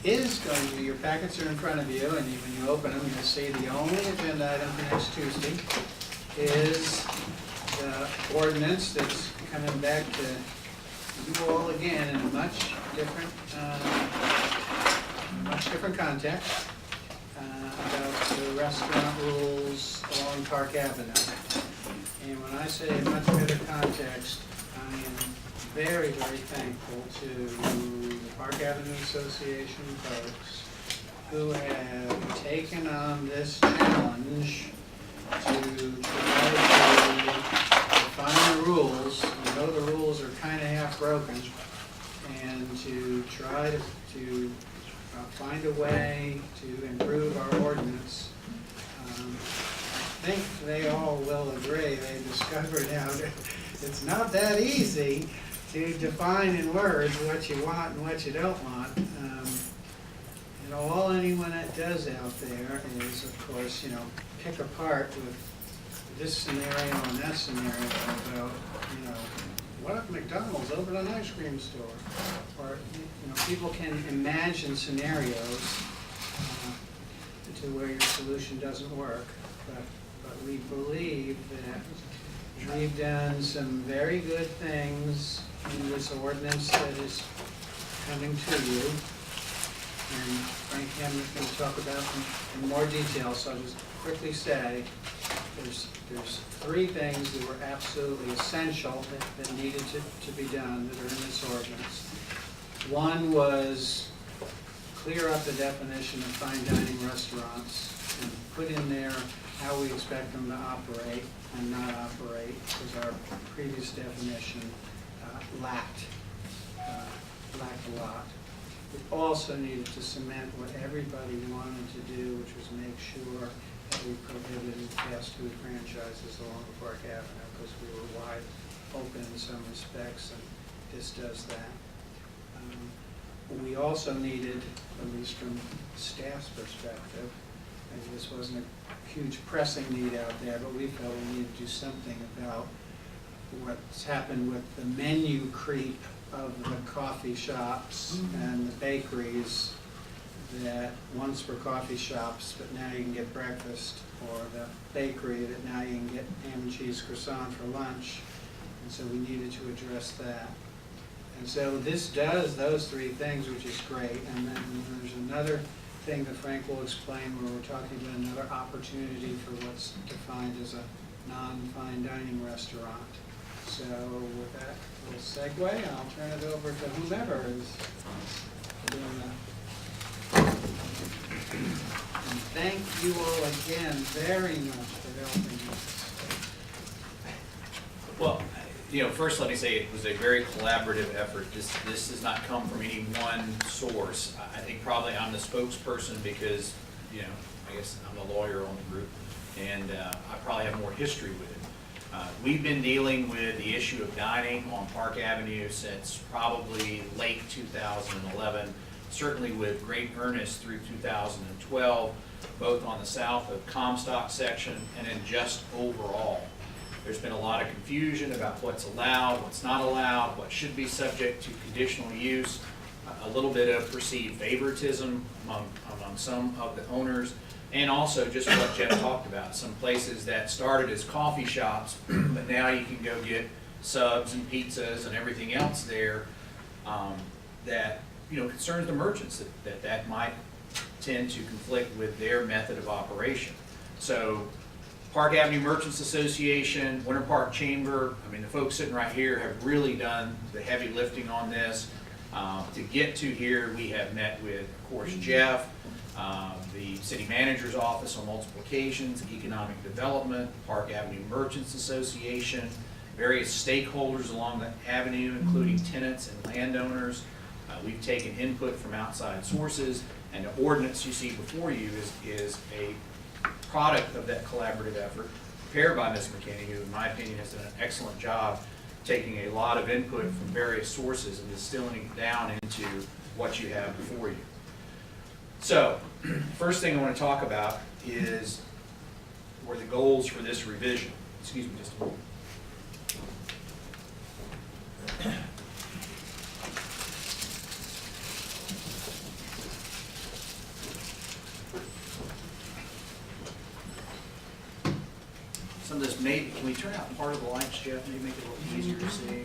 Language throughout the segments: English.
is going to be, your packets are in front of you, and when you open them, you'll see the only agenda item for next Tuesday is the ordinance that's coming back to you all again in a much different context about the restaurant rules along Park Avenue. And when I say much better context, I am very, very thankful to the Park Avenue Association folks who have taken on this challenge to try to define the rules. You know the rules are kind of half broken, and to try to find a way to improve our ordinance. I think they all will agree. They discovered now that it's not that easy to define in words what you want and what you don't want. And all anyone that does out there is, of course, pick apart with this scenario and that scenario about, what if McDonald's opened an ice cream store? Or, people can imagine scenarios to where your solution doesn't work. But we believe that we've done some very good things in this ordinance that is coming to you. And Frank Hamlet's going to talk about them in more detail, so I'll just quickly say there's three things that were absolutely essential that needed to be done that are in this ordinance. One was clear up the definition of fine dining restaurants and put in there how we expect them to operate and not operate, because our previous definition lacked a lot. We also needed to cement what everybody wanted to do, which was make sure that we prohibited fast food franchises along Park Avenue, because we were wide open in some respects, and this does that. We also needed, at least from staff's perspective, and this wasn't a huge pressing need out there, but we felt we needed to do something about what's happened with the menu creep of the coffee shops and the bakeries that once were coffee shops, but now you can get breakfast, or the bakery that now you can get ham and cheese croissant for lunch. And so we needed to address that. And so this does those three things, which is great. And then there's another thing that Frank will explain where we're talking about another opportunity for what's defined as a non-fine dining restaurant. So with that little segue, I'll turn it over to whomever is doing that. And thank you all again very much for helping us. Well, first let me say it was a very collaborative effort. This does not come from any one source. I think probably I'm the spokesperson because, I guess I'm the lawyer on the group, and I probably have more history with it. We've been dealing with the issue of dining on Park Avenue since probably late 2011, certainly with great earnest through 2012, both on the south of Comstock section and then just overall. There's been a lot of confusion about what's allowed, what's not allowed, what should be subject to conditional use, a little bit of perceived favoritism among some of the owners, and also just what Jeff talked about, some places that started as coffee shops, but now you can go get subs and pizzas and everything else there that concerns the merchants, that might tend to conflict with their method of operation. So Park Avenue Merchants Association, Winter Park Chamber, the folks sitting right here have really done the heavy lifting on this. To get to here, we have met with, of course, Jeff, the city manager's office on multiple occasions, economic development, Park Avenue Merchants Association, various stakeholders along the avenue, including tenants and landowners. We've taken input from outside sources, and the ordinance you see before you is a product of that collaborative effort prepared by Ms. McKinney, who in my opinion has done an excellent job taking a lot of input from various sources and distilling it down into what you have before you. So, first thing I want to talk about is were the goals for this revision. Excuse me just a moment. maybe, can we turn out part of the lights, Jeff, maybe make it a little easier to see?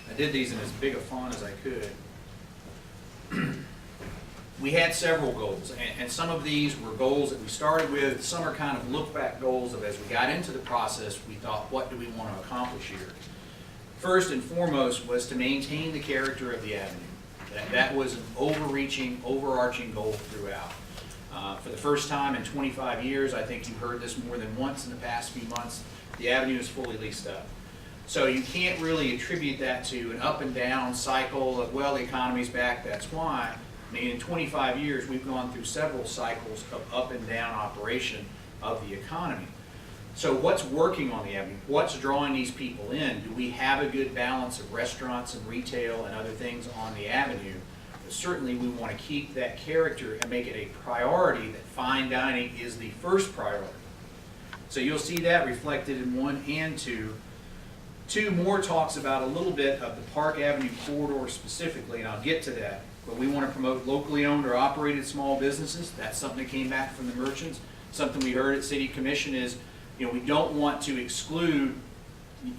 I did these in as big a font as I could. We had several goals, and some of these were goals that we started with. Some are kind of look-back goals of, as we got into the process, we thought, what do we want to accomplish here? First and foremost was to maintain the character of the avenue. That was an overreaching, overarching goal throughout. For the first time in 25 years, I think you've heard this more than once in the past few months, the avenue is fully leased up. So you can't really attribute that to an up and down cycle of, well, the economy's back, that's why. I mean, in 25 years, we've gone through several cycles of up and down operation of the economy. So what's working on the avenue? What's drawing these people in? Do we have a good balance of restaurants and retail and other things on the avenue? But certainly we want to keep that character and make it a priority that fine dining is the first priority. So you'll see that reflected in 1 and 2. 2 more talks about a little bit of the Park Avenue corridor specifically, and I'll get to that. But we want to promote locally owned or operated small businesses. That's something that came back from the merchants. Something we heard at City Commission is, we don't want to exclude,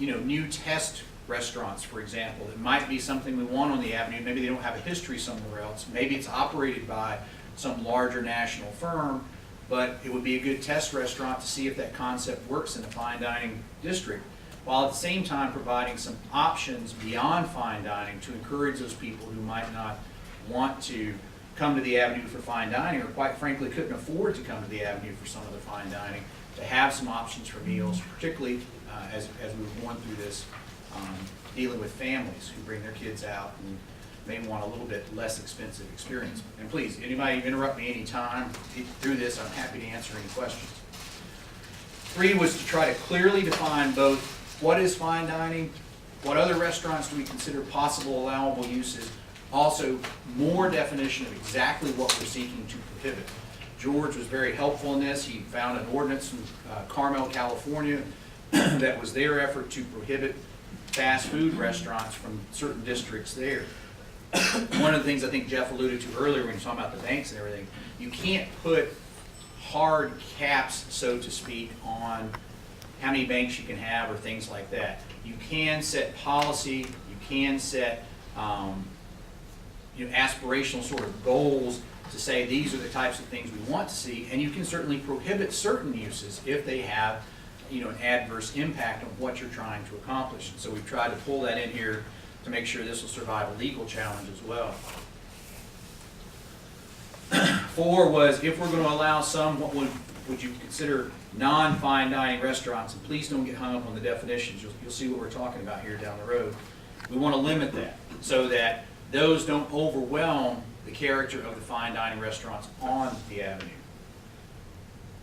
new test restaurants, for example. It might be something we want on the avenue. Maybe they don't have a history somewhere else. Maybe it's operated by some larger national firm, but it would be a good test restaurant to see if that concept works in a fine dining district, while at the same time providing some options beyond fine dining to encourage those people who might not want to come to the avenue for fine dining, or quite frankly couldn't afford to come to the avenue for some of the fine dining, to have some options for meals, particularly as we were going through this, dealing with families who bring their kids out and may want a little bit less expensive experience. And please, anybody interrupt me anytime through this, I'm happy to answer any questions. 3 was to try to clearly define both what is fine dining, what other restaurants do we consider possible allowable uses, also more definition of exactly what we're seeking to prohibit. George was very helpful in this. He found an ordinance from Carmel, California that was their effort to prohibit fast food restaurants from certain districts there. One of the things I think Jeff alluded to earlier when he was talking about the banks and everything, you can't put hard caps, so to speak, on how many banks you can have or things like that. You can set policy, you can set aspirational sort of goals to say these are the types of things we want to see, and you can certainly prohibit certain uses if they have an adverse impact on what you're trying to accomplish. And so we've tried to pull that in here to make sure this will survive a legal challenge as well. 4 was, if we're going to allow some, what would you consider non-fine dining restaurants, and please don't get hung up on the definitions, you'll see what we're talking about here down the road. We want to limit that so that those don't overwhelm the character of the fine dining restaurants on the avenue.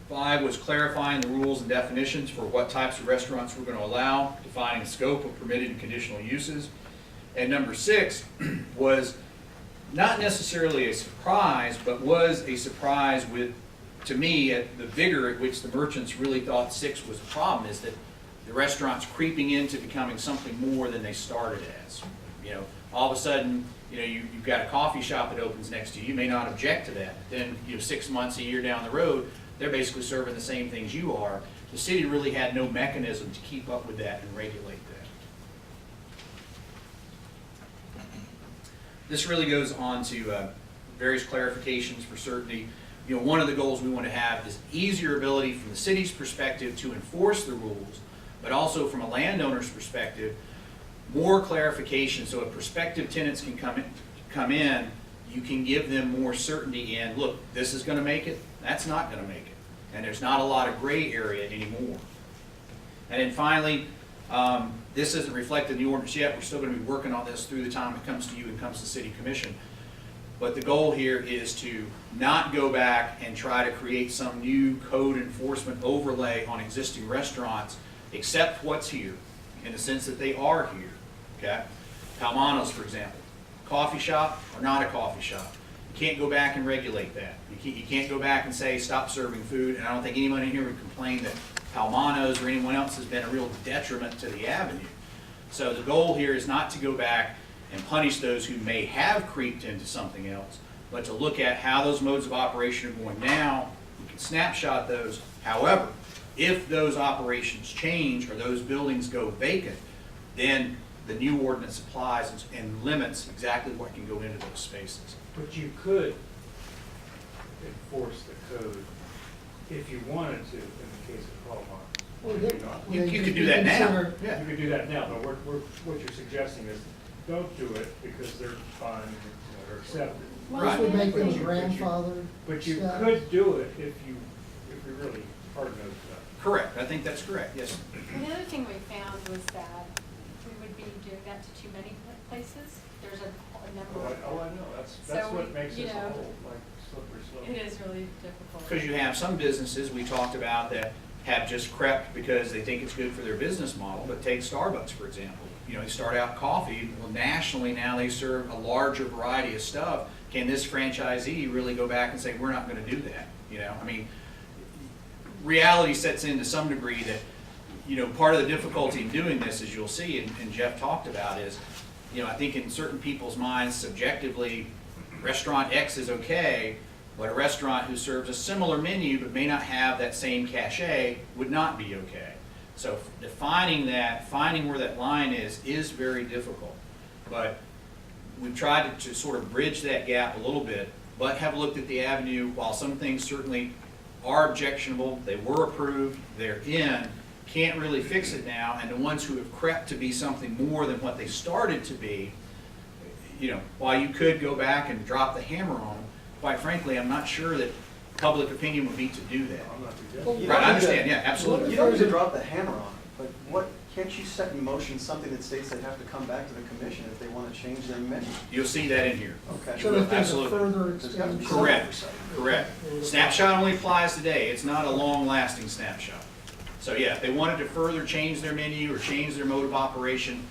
5 was clarifying the rules and definitions for what types of restaurants we're going to allow, defining the scope of permitted and conditional uses. And number 6 was not necessarily a surprise, but was a surprise to me, at the vigor at which the merchants really thought 6 was a problem, is that the restaurant's creeping into becoming something more than they started as. All of a sudden, you've got a coffee shop that opens next to you. You may not object to that. Then, 6 months, a year down the road, they're basically serving the same things you are. The city really had no mechanism to keep up with that and regulate that. This really goes on to various clarifications for certainty. One of the goals we want to have is easier ability from the city's perspective to enforce the rules, but also from a landowner's perspective, more clarification so if prospective tenants can come in, you can give them more certainty in, look, this is going to make it, that's not going to make it. And there's not a lot of gray area anymore. And then finally, this isn't reflected in the ordinance yet. We're still going to be working on this through the time it comes to you and comes to City Commission. But the goal here is to not go back and try to create some new code enforcement overlay on existing restaurants, except what's here, in the sense that they are here. Okay? Palmanos, for example. Coffee shop or not a coffee shop. You can't go back and regulate that. You can't go back and say stop serving food, and I don't think anyone in here would complain that Palmanos or anyone else has been a real detriment to the avenue. So the goal here is not to go back and punish those who may have creeped into something else, but to look at how those modes of operation are going now. We can snapshot those. However, If those operations change or those buildings go vacant, then the new ordinance applies and limits exactly what can go into those spaces. But you could enforce the code if you wanted to, in the case of Carl Well, Mines. that- You could do that now. Consider- Yeah. You could do that now, but what you're suggesting is, don't do it because they're fine, they're accepted. This would make them But you- grandfather. But you status. could do it if you really hard nosed about it. Correct, I think that's correct, yes. And the other thing we found was that we would be doing that to too many places. There's a number of. Oh, I know, that's So what we- makes you this a know, whole, like, slippery slope. It is really difficult. Because you have some businesses we talked about that have just crept because they think it's good for their business model, but take Starbucks, for example. You know, they start out coffee, well, nationally now they serve a larger variety of stuff. Can this franchisee really go back and say, we're not gonna do that? You know, I mean, reality sets in to some degree that, you know, part of the difficulty in doing this, as you'll see, and Jeff talked about, is, you know, I think in certain people's minds subjectively, restaurant X is okay, but a restaurant who serves a similar menu but may not have that same cachet would not be okay. So defining that, finding where that line is very difficult. But we've tried to sort of bridge that gap a little bit, but have looked at the avenue, while some things certainly are objectionable, they were approved, they're in, can't really fix it now, and the ones who have crept to be something more than what they started to be, you know, while you could go back and drop the hammer on them, quite frankly, I'm not sure that public opinion would be to do that. I'm not Well, suggesting. Right, I understand, yeah, absolutely. You don't need to drop the hammer on it, but what, can't you set in motion something that states they have to come back to the commission if they want to change their menu? You'll see that in here. Okay. So if there's a Absolutely. further There's got to be expansion. some Correct, oversight. correct. Snapshot only applies today, it's not a long-lasting snapshot. So yeah, if they wanted to further change their menu or change their mode of operation,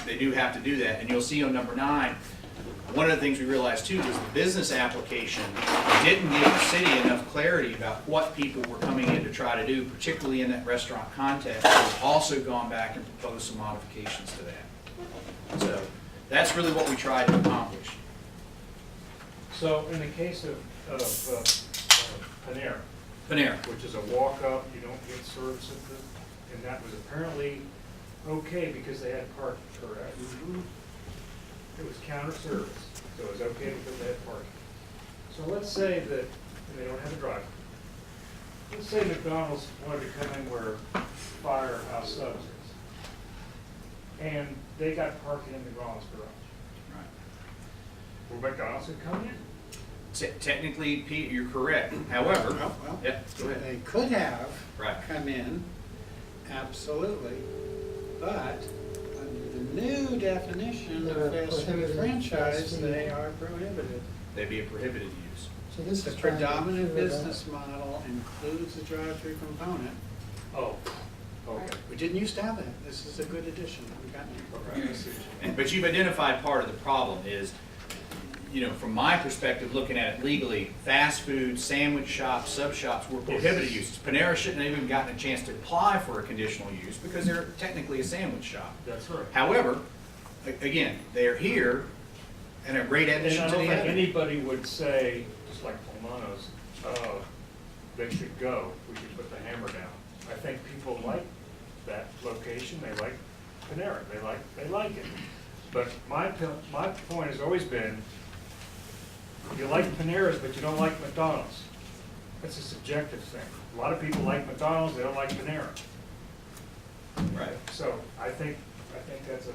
they do have to do that. And you'll see on number 9, one of the things we realized too was the business application didn't give the city enough clarity about what people were coming in to try to do, particularly in that restaurant context. We've also gone back and proposed some modifications to that. So that's really what we tried to accomplish. So in the case of Panera, Panera. which is a walk-up, you don't get service at the, and that was apparently okay because they had parking, correct? It was counter service, so it was okay because they had parking. So let's say that, and they don't have a drive. Let's say McDonald's wanted to come in where Firehouse Subs is. And they got parking in the McDonald's garage. Right. Will McDonald's could come in? Technically, Pete, you're correct. However, Well, yeah, go ahead. they could have Right. come in, absolutely, but under the new definition They're of fast food prohibited franchise, fast food. they are prohibited. They'd be a prohibited use. So this The is trying to predominant clear that. business model includes a drive-through component. Oh, okay. We didn't used to have that. This is a good addition that we got Right, I see what you mean. But you've identified part of the problem is, you know, from my perspective, looking at it legally, fast food, sandwich shops, sub shops were prohibited uses. Panera shouldn't have even gotten a chance to apply for a conditional use because they're technically a sandwich shop. That's right. However, again, they're here and a great And addition I to don't the think avenue. anybody would say, just like Polano's, they should go, we should put the hammer down. I think people like that location, they like Panera, they like it. But my point has always been, you like Paneras, but you don't like McDonald's. That's a subjective thing. A lot of people like McDonald's, they don't like Panera. Right. So I think that's a,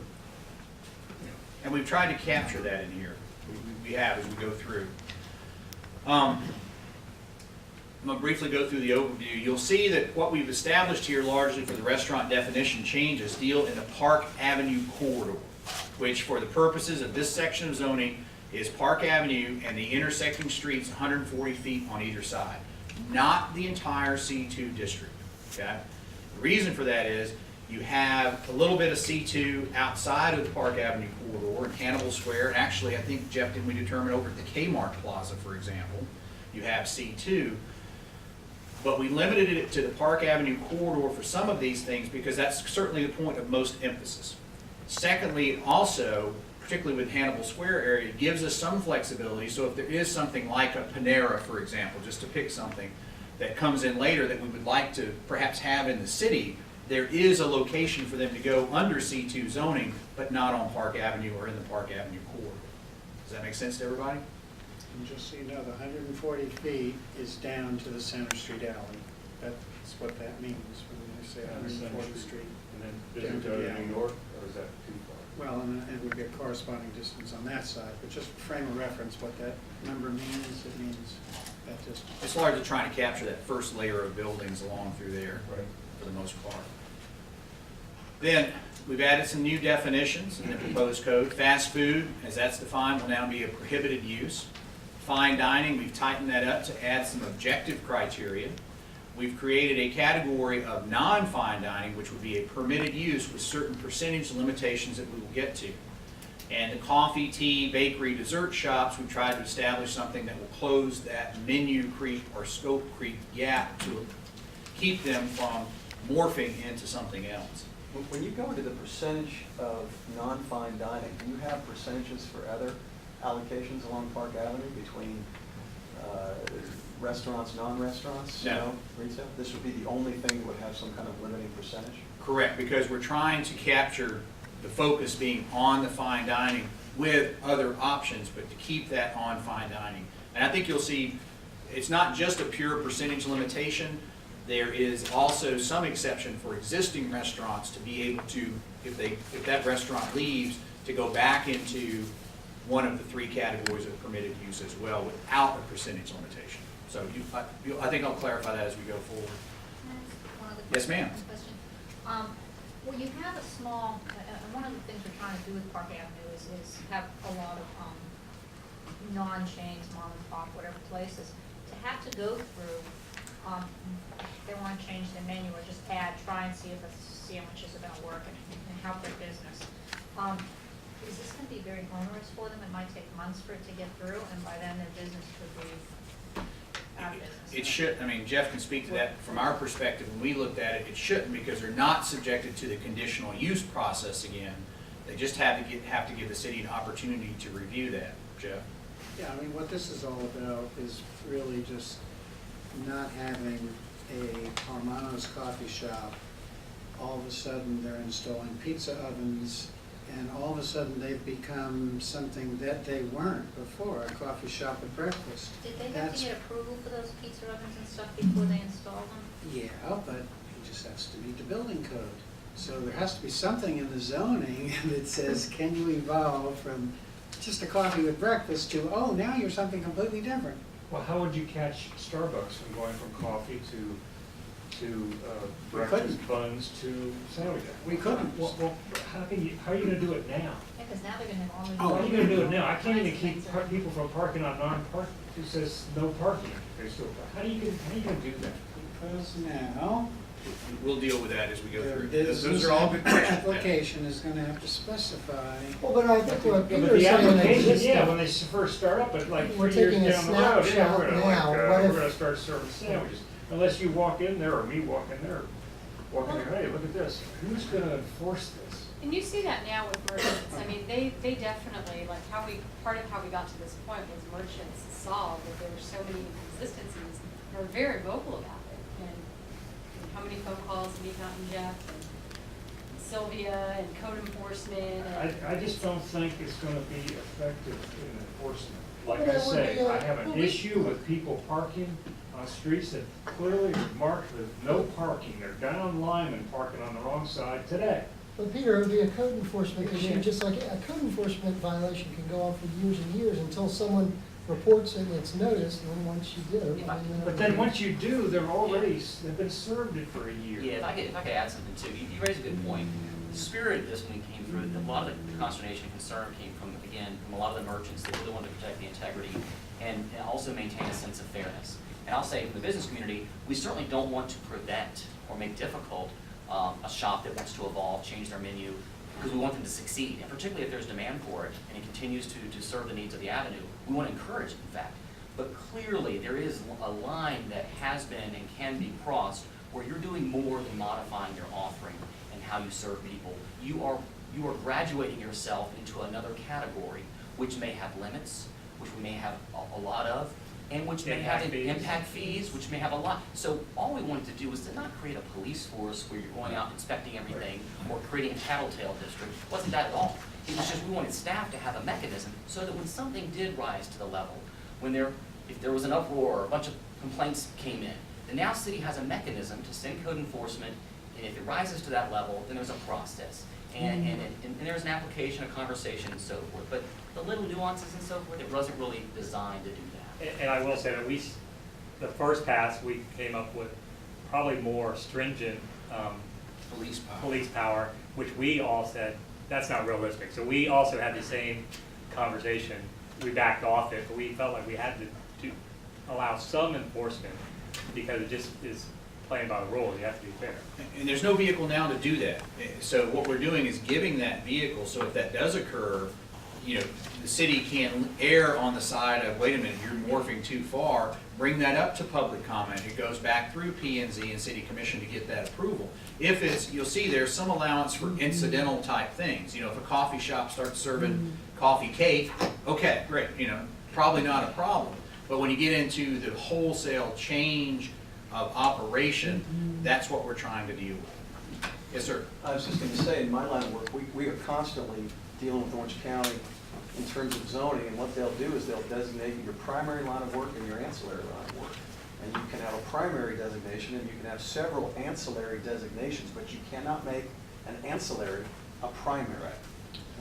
And we've tried to capture that in here. We have as we go through. I'm going to briefly go through the overview. You'll see that what we've established here largely for the restaurant definition changes deal in the Park Avenue corridor, which for the purposes of this section of zoning is Park Avenue and the intersecting streets 140 feet on either side, not the entire C2 district. Okay? The reason for that is you have a little bit of C2 outside of the Park Avenue corridor in Hannibal Square. And actually, I think, Jeff, didn't we determine over at the Kmart Plaza, for example, you have C2. But we limited it to the Park Avenue corridor for some of these things because that's certainly the point of most emphasis. Secondly, also, particularly with Hannibal Square area, it gives us some flexibility. So if there is something like a Panera, for example, just to pick something, that comes in later that we would like to perhaps have in the city, there is a location for them to go under C2 zoning, but not on Park Avenue or in the Park Avenue core. Does that make sense to everybody? And just so you know, the 140 feet is down to the Center Street alley. That's what that means when they say Down to Center 140th Street. Street. And then does Down it to go the to alley. New York, or is that too far? Well, and we get corresponding distance on that side, but just for frame of reference, what that number means, it means that distance. It's largely trying to capture that first layer of buildings along through there Right. for the most part. Then, we've added some new definitions in the proposed code. Fast food, as that's defined, will now be a prohibited use. Fine dining, we've tightened that up to add some objective criteria. We've created a category of non-fine dining, which would be a permitted use with certain percentage limitations that we will get to. And the coffee, tea, bakery, dessert shops, we've tried to establish something that will close that menu creep or scope creep gap to keep them from morphing into something else. When you go into the percentage of non-fine dining, do you have percentages for other allocations along Park Avenue between restaurants, non-restaurants? No. You know, retail? This would be the only thing that would have some kind of limiting percentage? Correct, because we're trying to capture the focus being on the fine dining with other options, but to keep that on fine dining. And I think you'll see, it's not just a pure percentage limitation. There is also some exception for existing restaurants to be able to, if that restaurant leaves, to go back into one of the three categories of permitted use as well without a percentage limitation. So I think I'll clarify that as we go forward. Can I ask one other Yes, ma'am. question? Well, you have a small, one of the things we're trying to do with Park Avenue is have a lot of non-chains, mom and pop, whatever places, to have to go through, they want to change their menu or just try and see if a sandwich is going to work and help their business. Is this going to be very onerous for them? It might take months for it to get through, and by then their business could be out of business. It should, I mean, Jeff can speak to that. From our perspective, when we looked at it, it shouldn't, because they're not subjected to the conditional use process again. They just have to give the city an opportunity to review that. Jeff? Yeah, I mean, what this is all about is really just not having a Armano's coffee shop. All of a sudden, they're installing pizza ovens, and all of a sudden, they've become something that they weren't before, a coffee shop at breakfast. Did they have That's- to get approval for those pizza ovens and stuff before they install them? Yeah, but it just has to meet the building code. So there has to be something in the zoning that says, can you evolve from just a coffee with breakfast to, oh, now you're something completely different? Well, how would you catch Starbucks from going from coffee to We breakfast couldn't. buns to sandwiches? We couldn't. Well, how are you gonna do it now? Yeah, because now they're gonna have all these. Oh, How are you gonna do it now? I can't even keep people from parking on non-park, it says no parking, they still, how are you gonna do that? Because now, We'll deal with that as we go their through. business Those are all good questions. application is gonna have to specify. Well, but I think what Yeah, but Peter's the saying application, is yeah, when just, they first start up, but like We're 3 years taking a down the road, yeah, snapshot we're gonna now. What we're if- gonna start serving sandwiches. Unless you walk in there, or me walk in there, hey, look at this, who's gonna enforce this? And you see that now with merchants. I mean, they definitely, like part of how we got to this point was merchants saw that there were so many inconsistencies and were very vocal about it. And how many phone calls have you gotten, Jeff, and Sylvia, and code enforcement, and. I just don't think it's gonna be effective in enforcement. Like Well, I that would say, be a- I have an issue with people parking on streets that clearly are marked with no parking. They're down Lyman parking on the wrong side today. but Peter, it would be a code enforcement issue, Yeah. just like a code enforcement violation can go on for years and years until someone reports it and it's noticed, and then once you do. If I- I mean, But then once you do, they've been served it for a year. Yeah, if I could add something too, you raise a good point. The spirit of this when it came through, a lot of the consternation and concern came from, again, from a lot of the merchants that really wanted to protect the integrity and also maintain a sense of fairness. And I'll say, from the business community, we certainly don't want to prevent or make difficult a shop that wants to evolve, change their menu, because we want them to succeed. And particularly if there's demand for it and it continues to serve the needs of the avenue, we want to encourage it, in fact. But clearly, there is a line that has been and can be crossed where you're doing more than modifying your offering and how you serve people. You are graduating yourself into another category, which may have limits, which we may have a lot of, and which may Impact have fees. impact fees, which may have a lot. So all we wanted to do was to not create a police force where you're going out inspecting everything or creating a tattletale district. It wasn't that at all. It was just we wanted staff to have a mechanism so that when something did rise to the level, if there was an uproar or a bunch of complaints came in, the now city has a mechanism to send code enforcement, and if it rises to that level, then there's a process. And there's an application, a conversation, and so forth. But the little nuances and so forth, it wasn't really designed to do that. And I will say that the first pass, we came up with probably more stringent police power, which we all said, that's not realistic. So we also had the same conversation. We backed off it, but we felt like we had to allow some enforcement because it just is playing by the rules. You have to be fair. And there's no vehicle now to do that. So what we're doing is giving that vehicle, so if that does occur, the city can err on the side of, wait a minute, you're morphing too far, bring that up to public comment. It goes back through P&Z and City Commission to get that approval. If you'll see there's some allowance for incidental type things. If a coffee shop starts serving coffee cake, okay, great, probably not a problem. But when you get into the wholesale change of operation, that's what we're trying to deal with. Yes, sir. I was just going to say, in my line of work, we are constantly dealing with Orange County in terms of zoning, and what they'll do is they'll designate your primary line of work and your ancillary line of work. And you can have a primary designation, and you can have several ancillary designations, but you cannot make an ancillary a primary.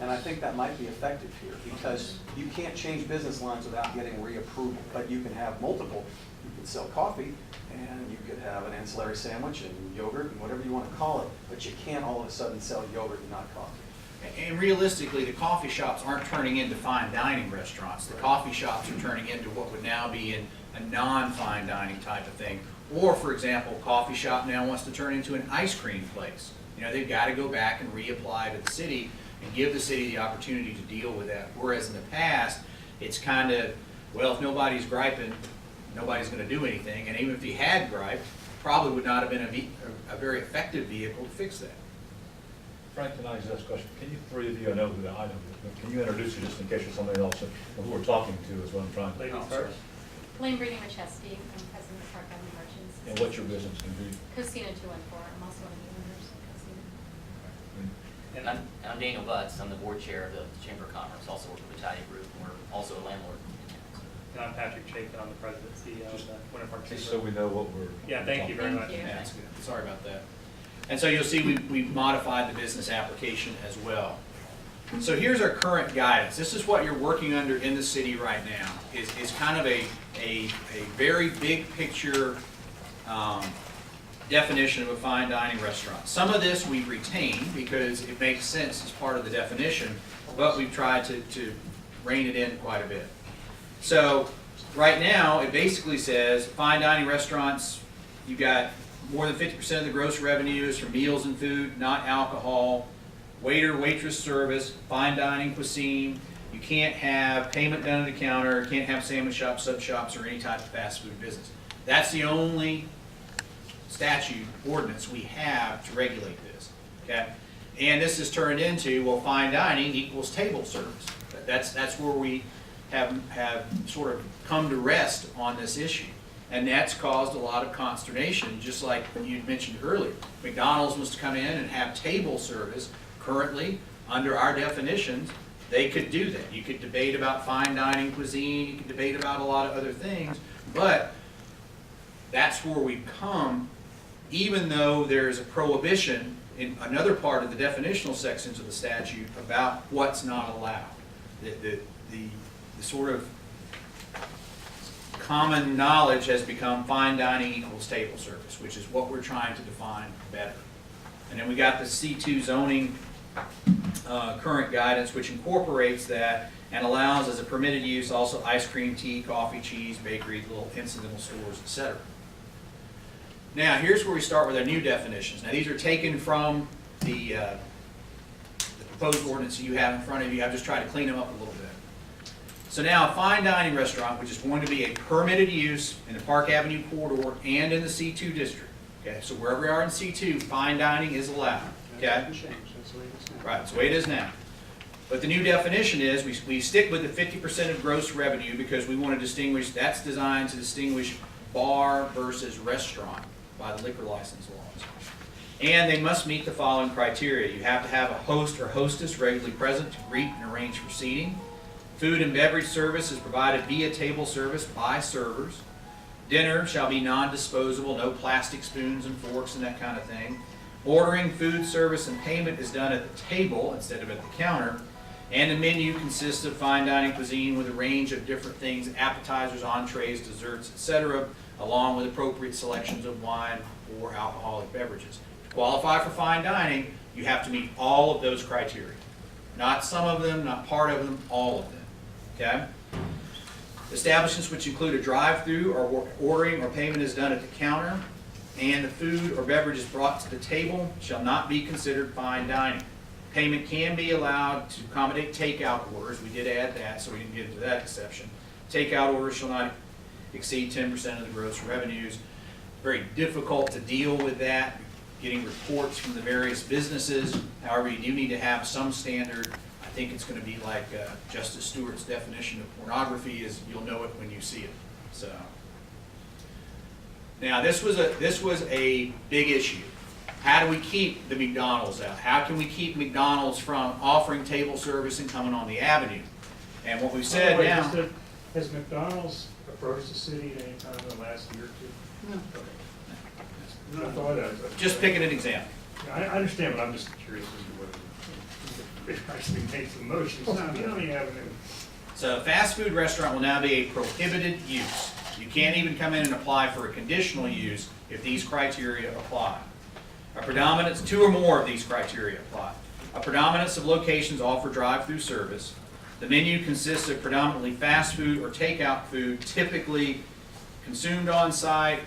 And I think that might be effective here, because you can't change business lines without getting reapproval, but you can have multiple. You can sell coffee, and you could have an ancillary sandwich and yogurt and whatever you want to call it, but you can't all of a sudden sell yogurt and not coffee. And realistically, the coffee shops aren't turning into fine dining restaurants. The coffee shops are turning into what would now be a non-fine dining type of thing. Or, for example, a coffee shop now wants to turn into an ice cream place. They've got to go back and reapply to the city and give the city the opportunity to deal with that. Whereas in the past, it's kind of, well, if nobody's griping, nobody's going to do anything. And even if you had griped, probably would not have been a very effective vehicle to fix that. Frank, can I ask this question? Can you, three of you, I know who I know, but can you introduce you just in case there's somebody else who we're talking to is what I'm trying to. Ladies Oh, first. Lane Brady Macheski, I'm president of Park Avenue Merchants. And what's your business can be? Cosina 2 and 4, I'm also one of the owners of Cosina. And I'm Daniel Butts, I'm the board chair of the Chamber of Commerce, also work with Battaglia Group, and we're also a landlord. And I'm Patrick Chapin, I'm the president and CEO of the Winter Park Just Chamber. so we know what we're. Yeah, thank you very much. Thank you. Yeah, that's good. Sorry about that. And so you'll see we've modified the business application as well. So here's our current guidance. This is what you're working under in the city right now. Is kind of a very big picture definition of a fine dining restaurant. Some of this we've retained because it makes sense as part of the definition, but we've tried to rein it in quite a bit. So right now, it basically says fine dining restaurants, you've got more than 50% of the gross revenue is from meals and food, not alcohol. Waiter, waitress service, fine dining cuisine. You can't have payment done at the counter, you can't have sandwich shops, sub shops, or any type of fast food business. That's the only statute ordinance we have to regulate this, okay? And this is turned into, well, fine dining equals table service. That's where we have sort of come to rest on this issue. And that's caused a lot of consternation, just like you mentioned earlier. McDonald's wants to come in and have table service. Currently, under our definitions, they could do that. You could debate about fine dining cuisine, you could debate about a lot of other things, but that's where we've come, even though there's a prohibition in another part of the definitional sections of the statute about what's not allowed. The sort of common knowledge has become fine dining equals table service, which is what we're trying to define better. And then we got the C2 zoning current guidance, which incorporates that and allows as a permitted use also ice cream, tea, coffee, cheese, bakery, little incidental stores, etc. Now here's where we start with our new definitions. Now these are taken from the proposed ordinance that you have in front of you. I've just tried to clean them up a little bit. So now a fine dining restaurant, which is going to be a permitted use in the Park Avenue corridor and in the C2 district. Okay, so wherever we are in C2, fine dining is allowed. Okay? That hasn't changed, that's the way it is now. Right, that's the way it is now. But the new definition is, we stick with the 50% of gross revenue because we want to distinguish, that's designed to distinguish bar versus restaurant by the liquor license laws. And they must meet the following criteria. You have to have a host or hostess regularly present to greet and arrange for seating. Food and beverage service is provided via table service by servers. Dinner shall be non-disposable, no plastic spoons and forks and that kind of thing. Ordering, food service, and payment is done at the table instead of at the counter. And the menu consists of fine dining cuisine with a range of different things, appetizers, entrees, desserts, etc., along with appropriate selections of wine or alcoholic beverages. To qualify for fine dining, you have to meet all of those criteria. Not some of them, not part of them, all of them. Okay? Establishments which include a drive-through or ordering or payment is done at the counter, and the food or beverages brought to the table shall not be considered fine dining. Payment can be allowed to accommodate takeout orders. We did add that, so we didn't get into that exception. Takeout orders shall not exceed 10% of the gross revenues. Very difficult to deal with that, getting reports from the various businesses. However, you do need to have some standard. I think it's going to be like Justice Stewart's definition of pornography is you'll know it when you see it. So now this was a big issue. How do we keep the McDonald's out? How can we keep McDonald's from offering table service and coming on the avenue? And what we've said By the way, now. just has McDonald's approached the city at any time in the last year or two? No. Okay. I thought that. Just picking an example. I understand, but I'm just curious as to whether it actually makes the motion. It's not the only avenue. So a fast food restaurant will now be a prohibited use. You can't even come in and apply for a conditional use if these criteria apply. A predominance, 2 or more of these criteria apply. A predominance of locations offer drive-through service. The menu consists of predominantly fast food or takeout food, typically consumed on site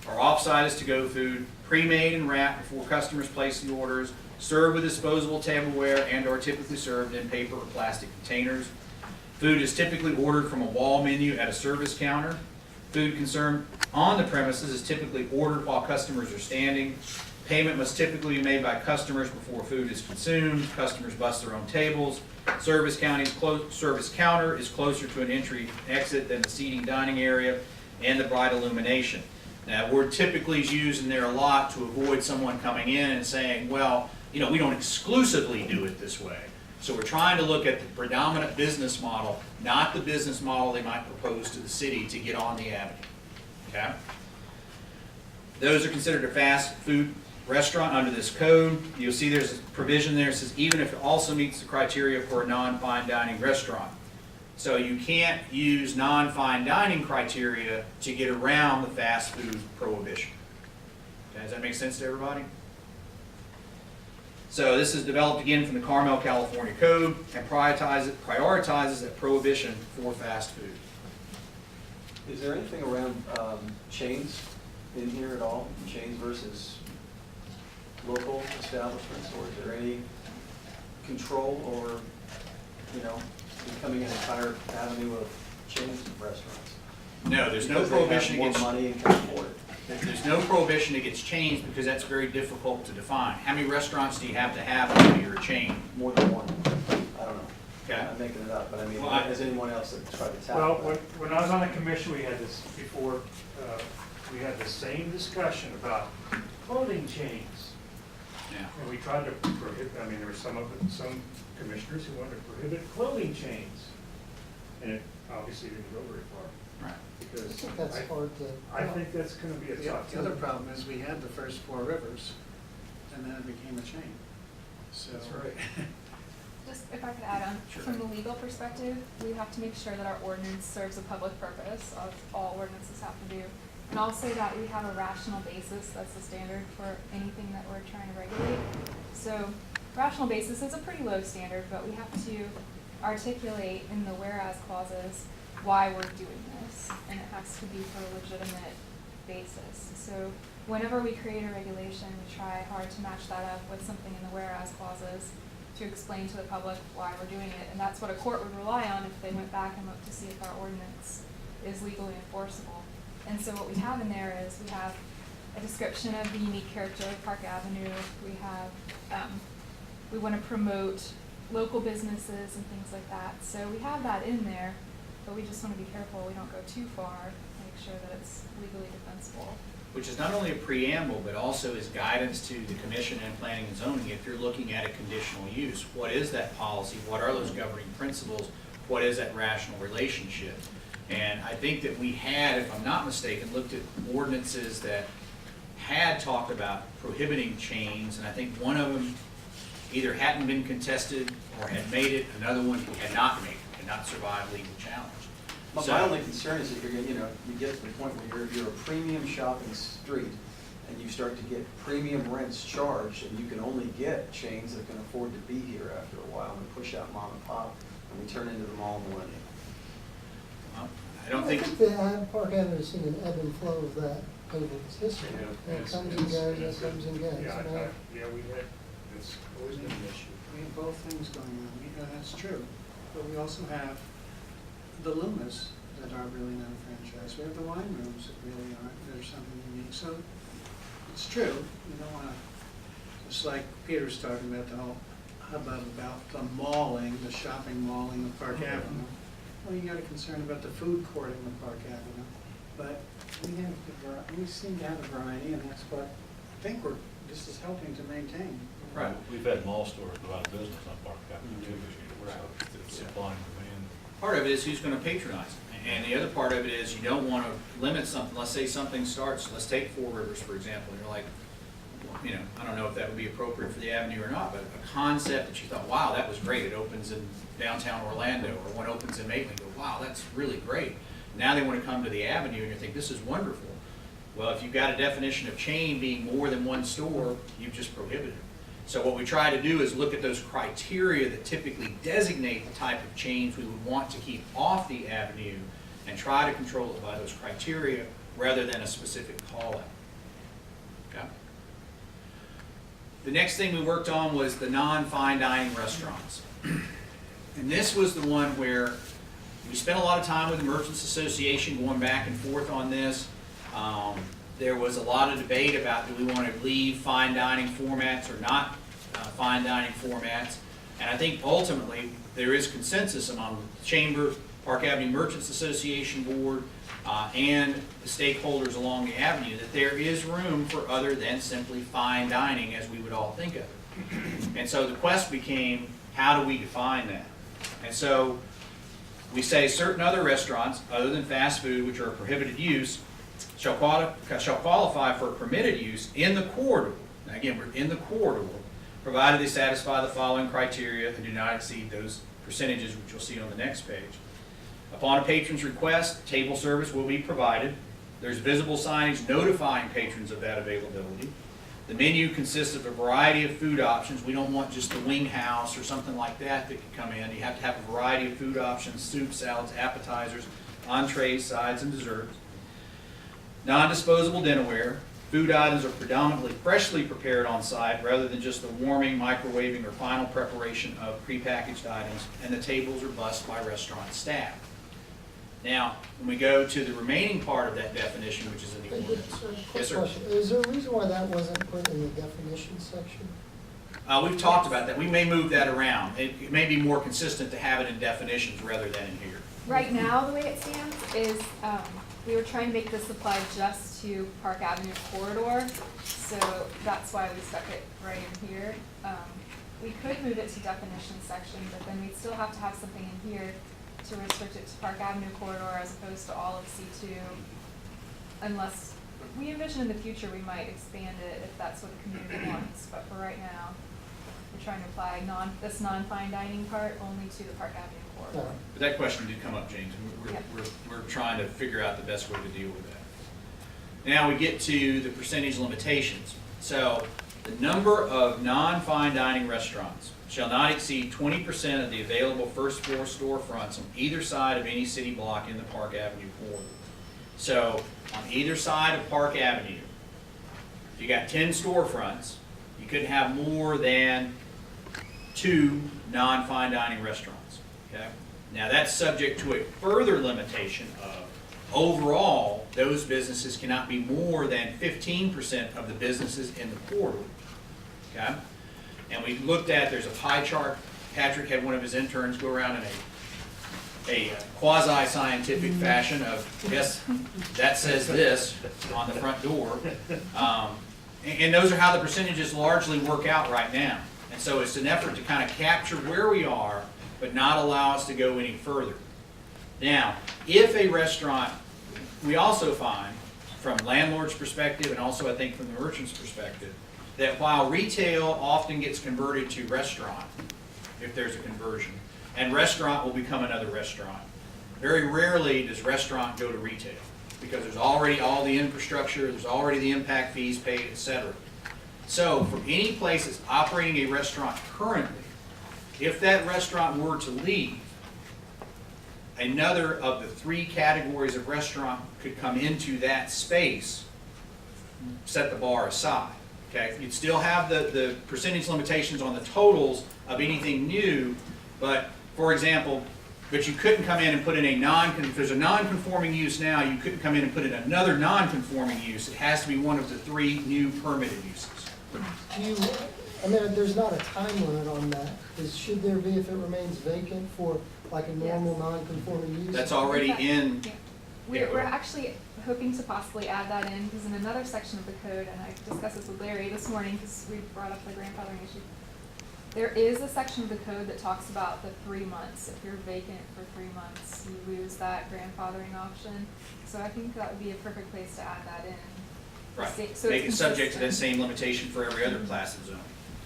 or off-site as to-go food, pre-made and wrapped before customers place the orders, served with disposable tableware and are typically served in paper or plastic containers. Food is typically ordered from a wall menu at a service counter. Food consumed on the premises is typically ordered while customers are standing. Payment must typically be made by customers before food is consumed. Customers bus their own tables. Service counter is closer to an entry exit than the seating dining area and the bright illumination. Now, word typically is used in there a lot to avoid someone coming in and saying, well, we don't exclusively do it this way. So we're trying to look at the predominant business model, not the business model they might propose to the city to get on the avenue. Okay? Those are considered a fast food restaurant under this code. You'll see there's a provision there that says even if it also meets the criteria for a non-fine dining restaurant. So you can't use non-fine dining criteria to get around the fast food prohibition. Okay, does that make sense to everybody? So this is developed again from the Carmel, California Code and prioritizes that prohibition for fast food. Is there anything around chains in here at all? Chains versus local establishments, or is there any control or, becoming an entire avenue of chains of restaurants? No, there's no Because they have prohibition more against. money and can afford it. There's no prohibition against chains because that's very difficult to define. How many restaurants do you have to have in your chain? More than one. I don't know. Okay. I'm making it up, but I mean, Well, has anyone else that tried to Well, tackle that? when I was on the commission, we had this before, we had the same discussion about clothing chains. Yeah. And we tried to prohibit, there were some commissioners who wanted to prohibit clothing chains. And it obviously didn't go very far. Right. I Because think that's hard to. I think that's gonna be a tough. The other problem is we had the first 4 rivers, and then it became a chain. So. That's right. Just if I could add on, Sure. from the legal perspective, we have to make sure that our ordinance serves a public purpose, as all ordinances have to do. And also that we have a rational basis, that's the standard for anything that we're trying to regulate. So rational basis is a pretty low standard, but we have to articulate in the whereas clauses why we're doing this, and it has to be for a legitimate basis. So whenever we create a regulation, we try hard to match that up with something in the whereas clauses to explain to the public why we're doing it, and that's what a court would rely on if they went back and looked to see if our ordinance is legally enforceable. And so what we have in there is we have a description of the unique character of Park Avenue. We have, we want to promote local businesses and things like that. So we have that in there, but we just want to be careful we don't go too far, make sure that it's legally defensible. Which is not only a preamble, but also is guidance to the commission and planning and zoning. If you're looking at a conditional use, what is that policy? What are those governing principles? What is that rational relationship? And I think that we had, if I'm not mistaken, looked at ordinances that had talked about prohibiting chains, and I think one of them either hadn't been contested or had made it, another one had not made it, had not survived legal challenge. My only concern is that you're, you know, you get to the point where you're a premium shopping street and you start to get premium rents charged, and you can only get chains that can afford to be here after a while and push out mom and pop, and we turn into the mall millennium. Well, I don't I think, the Park Avenue has seen an ebb and flow of that over its history. Yeah, It comes and goes, it comes and goes. Yeah, Now, yeah, we had, it's always been an issue. We have both things going on, that's true, but we also have the Lumas that are really non-franchised. We have the wine rooms that really aren't, there's something unique. So it's true, you don't want to, just like Peter's talking about the whole hubbub about the mauling, the shopping mauling of Park Avenue. Well, you got a concern about the food courting of Park Avenue, but we seem to have a variety, and that's what I think this is helping to maintain. right. We've had mall stores go out of business on Park Avenue too this year, so it's supply and demand. Part of it is who's going to patronize it. And the other part of it is you don't want to limit something. Let's say something starts, let's take Four Rivers, for example. You're like, you know, I don't know if that would be appropriate for the avenue or not, but a concept that you thought, wow, that was great. It opens in downtown Orlando, or one opens in Maitland. Go, wow, that's really great. Now they want to come to the avenue and you think, this is wonderful. Well, if you've got a definition of chain being more than one store, you've just prohibited it. So what we try to do is look at those criteria that typically designate the type of chains we would want to keep off the avenue and try to control it by those criteria rather than a specific call out. Okay? The next thing we worked on was the non-fine dining restaurants. And this was the one where we spent a lot of time with the Merchants Association going back and forth on this. There was a lot of debate about do we want to leave fine dining formats or not fine dining formats. And I think ultimately there is consensus among the Chamber, Park Avenue Merchants Association Board, and the stakeholders along the avenue that there is room for other than simply fine dining as we would all think of it. And so the quest became, how do we define that? And so we say certain other restaurants, other than fast food, which are a prohibited use, shall qualify for permitted use in the corridor. Now again, we're in the corridor, provided they satisfy the following criteria and do not exceed those percentages, which you'll see on the next page. Upon a patron's request, table service will be provided. There's visible signage notifying patrons of that availability. The menu consists of a variety of food options. We don't want just the wing house or something like that that could come in. You have to have a variety of food options: soup, salads, appetizers, entrees, sides, and desserts. Non-disposable dinnerware. Food items are predominantly freshly prepared on site rather than just the warming, microwaving, or final preparation of prepackaged items, and the tables are bussed by restaurant staff. Now, when we go to the remaining part of that definition, which is in the ordinance. Yes, Quick sir. question, is there a reason why that wasn't put in the definition section? We've talked about that. We may move that around. It may be more consistent to have it in definitions rather than in here. Right now, the way it stands is, we were trying to make this apply just to Park Avenue corridor, so that's why we stuck it right in here. We could move it to definition section, but then we'd still have to have something in here to restrict it to Park Avenue corridor as opposed to all of C2, unless, we envision in the future we might expand it if that's what the community wants, but for right now, we're trying to apply this non-fine dining part only to the Park Avenue corridor. But that question did come up, James, and Yeah. we're trying to figure out the best way to deal with that. Now we get to the percentage limitations. So the number of non-fine dining restaurants shall not exceed 20% of the available first floor storefronts on either side of any city block in the Park Avenue corridor. So on either side of Park Avenue, if you got 10 storefronts, you couldn't have more than 2 non-fine dining restaurants. Okay? Now that's subject to a further limitation of overall, those businesses cannot be more than 15% of the businesses in the corridor. Okay? And we looked at, there's a pie chart Patrick had one of his interns go around in a quasi-scientific fashion of, yes, that says this on the front door. And those are how the percentages largely work out right now. And so it's an effort to kind of capture where we are, but not allow us to go any further. Now, if a restaurant, we also find, from landlord's perspective and also I think from the merchant's perspective, that while retail often gets converted to restaurant, if there's a conversion, and restaurant will become another restaurant, very rarely does restaurant go to retail, because there's already all the infrastructure, there's already the impact fees paid, etc. So for any place that's operating a restaurant currently, if that restaurant were to leave, another of the 3 categories of restaurant could come into that space, set the bar aside. Okay? You'd still have the percentage limitations on the totals of anything new, but for example, but you couldn't come in and put in if there's a non-conforming use now, you couldn't come in and put in another non-conforming use. It has to be one of the 3 new permitted uses. There's not a time limit on that. Should there be if it remains vacant for like a normal non-conforming use? That's already in. Yeah. We're actually hoping to possibly add that in, because in another section of the code, and I discussed this with Larry this morning because we brought up the grandfathering issue, there is a section of the code that talks about the 3 months. If you're vacant for 3 months, you lose that grandfathering option. So I think that would be a perfect place to add that in. Right. So Make it it's subject to that consistent. same limitation for every other class of zone.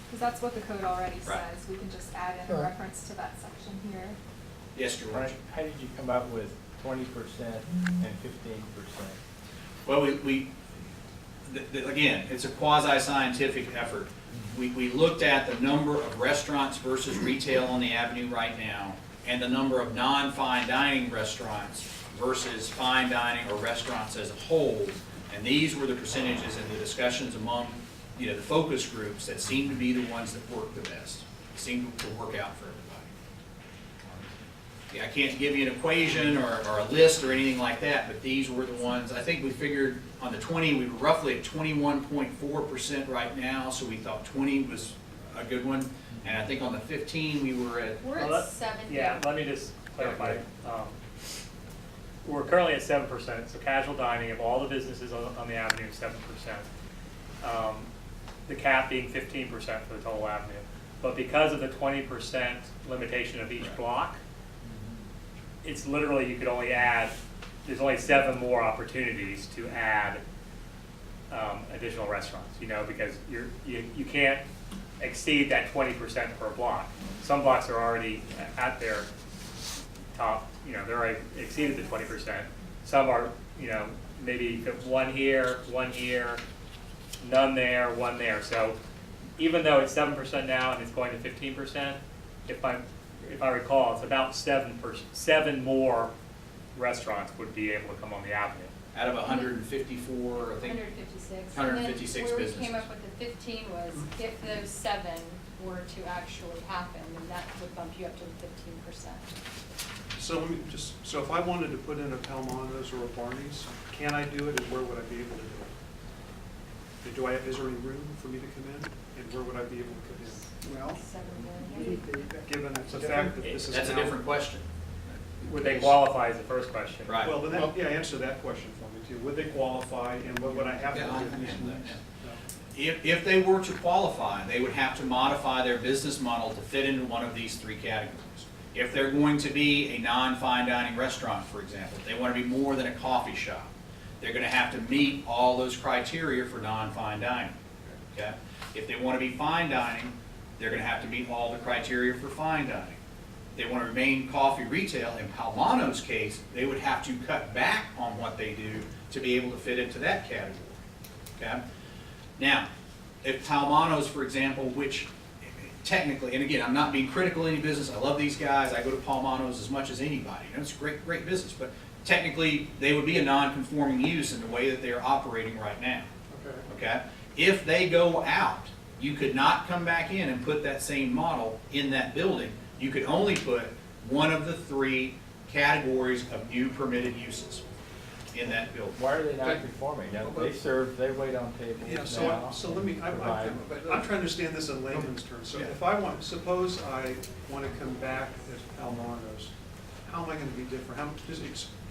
Because that's what the code already Right. says. We can just add in a Right. reference to that section here. Yes, George. How did you come up with 20% and 15%? Well, again, it's a quasi-scientific effort. We looked at the number of restaurants versus retail on the avenue right now, and the number of non-fine dining restaurants versus fine dining or restaurants as a whole. And these were the percentages in the discussions among, the focus groups that seemed to be the ones that worked the best, seemed to work out for everybody. Yeah, I can't give you an equation or a list or anything like that, but these were the ones. I think we figured on the 20, we were roughly at 21.4% right now, so we thought 20 was a good one. And I think on the 15, we were at, We're Well, at that- 7. Yeah, let me just clarify. We're currently at 7%, so casual dining of all the businesses on the avenue is 7%. The cap being 15% for the total avenue. But because of the 20% limitation of each block, it's literally, you could only add, there's only 7 more opportunities to add additional restaurants, because you can't exceed that 20% per block. Some blocks are already at their top, they're already exceeded the 20%. Some are, maybe one here, none there, one there. So even though it's 7% now and it's going to 15%, if I recall, it's about 7 more restaurants would be able to come on the avenue. out of 154, I think. 156. 156 And then where businesses. we came up with the 15 was if those 7 were to actually happen, then that would bump you up to the 15%. So let me so if I wanted to put in a Palmanos or a Barney's, can I do it, and where would I be able to do it? Is there any room for me to come in, and where would I be able to come in? Well, 7 million. Given the fact that this is That's a now- different question. Would they qualify is the first question. Right. Well, then answer that question for me too. Would they qualify, and what would I have to Yeah, I do? understand that, yeah. If they were to qualify, they would have to modify their business model to fit into one of these 3 categories. If they're going to be a non-fine dining restaurant, for example, if they want to be more than a coffee shop, they're going to have to meet all those criteria for non-fine dining. Okay? If they want to be fine dining, they're going to have to meet all the criteria for fine dining. If they want to remain coffee retail, in Palmanos' case, they would have to cut back on what they do to be able to fit into that category. Okay? Now, if Palmanos, for example, which technically, and again, I'm not being critical of any business, I love these guys, I go to Palmanos as much as anybody, it's a great business, but technically, they would be a non-conforming use in the way that they're operating right now. Okay? If they go out, you could not come back in and put that same model in that building. You could only put one of the 3 categories of new permitted uses in that building. Why are they not conforming? Now, they serve, they wait on tables Yeah, now. so let me, provide- I'm trying to understand this in layman's terms. So Yeah. if I want, suppose I want to come back as Palmaro's, how am I going to be different?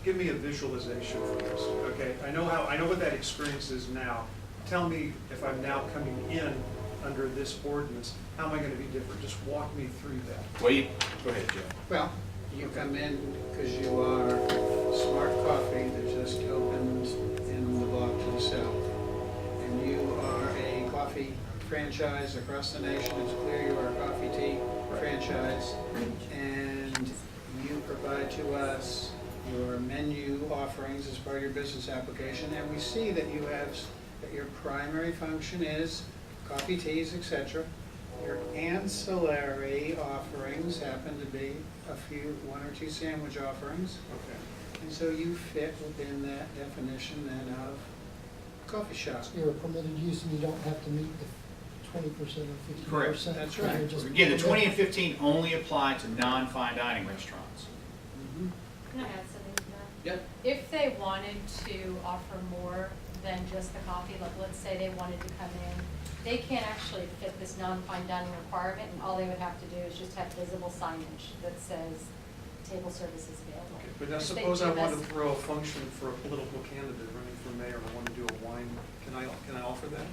Give me a visualization for this, okay? I know what that experience is now. Tell me if I'm now coming in under this ordinance, how am I going to be different? Just walk me through that. Well, go ahead, Joe. Well, you come in because you are Smart Coffee that just opened in the block to the south. And you are a coffee franchise across the nation. It's clear you are a coffee tea franchise. And you provide to us your menu offerings as part of your business application. And we see that you have, that your primary function is coffee, teas, etc. Your ancillary offerings happen to be one or two sandwich offerings. Okay. And so you fit within that definition then of coffee shop. You're a permitted use and you don't have to meet the 20% or 50%. Correct. That's right. You're just Again, the 20 and permitted. 15 only apply to non-fine dining restaurants. Mhm. Can I add something to that? Yep. If they wanted to offer more than just the coffee, like let's say they wanted to come in, they can't actually fit this non-fine dining requirement, and all they would have to do is just have visible signage that says table services available. Okay, but now If they suppose I do want to this- throw a function for a political candidate running for mayor, I want to do a wine, can I offer that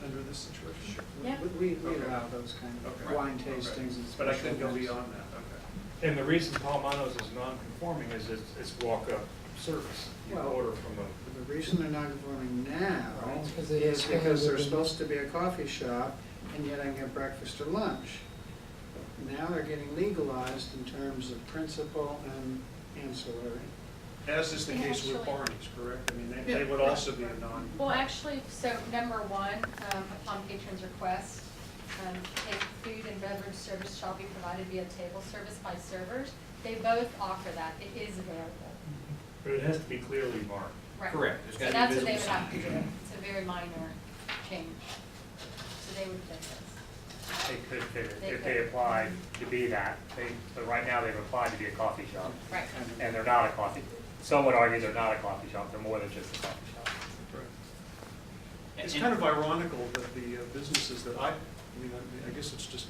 under this situation? Yeah. We Okay. allow those kind Okay. of wine Okay. tastings and But I special couldn't go events. beyond that, okay. And the reason Palmaro's is non-conforming is it's walk-up service. You Well, order from a, The reason they're not conforming now Well, it's 'cause they is because they're expanded and- supposed to be a coffee shop, and yet I can get breakfast or lunch. Now they're getting legalized in terms of principal and ancillary. As is the They case with actually- Barney's, correct? I mean, they Yeah. would also be a non. Well, actually, so number one, upon patron's request, food and beverage service shall be provided via table service by servers. They both offer that. It is available. but it has to be clearly marked. Right. Correct. There's So gotta be that's what they would visible have to signage. do. It's a very minor change. So they would fit this. They could fit it They if could. they applied to be that. But right now they've applied to be a coffee shop, Right. and they're not a coffee. Some would argue they're not a coffee shop, they're more than just a coffee shop. It's kind of ironical that the businesses that I guess it's just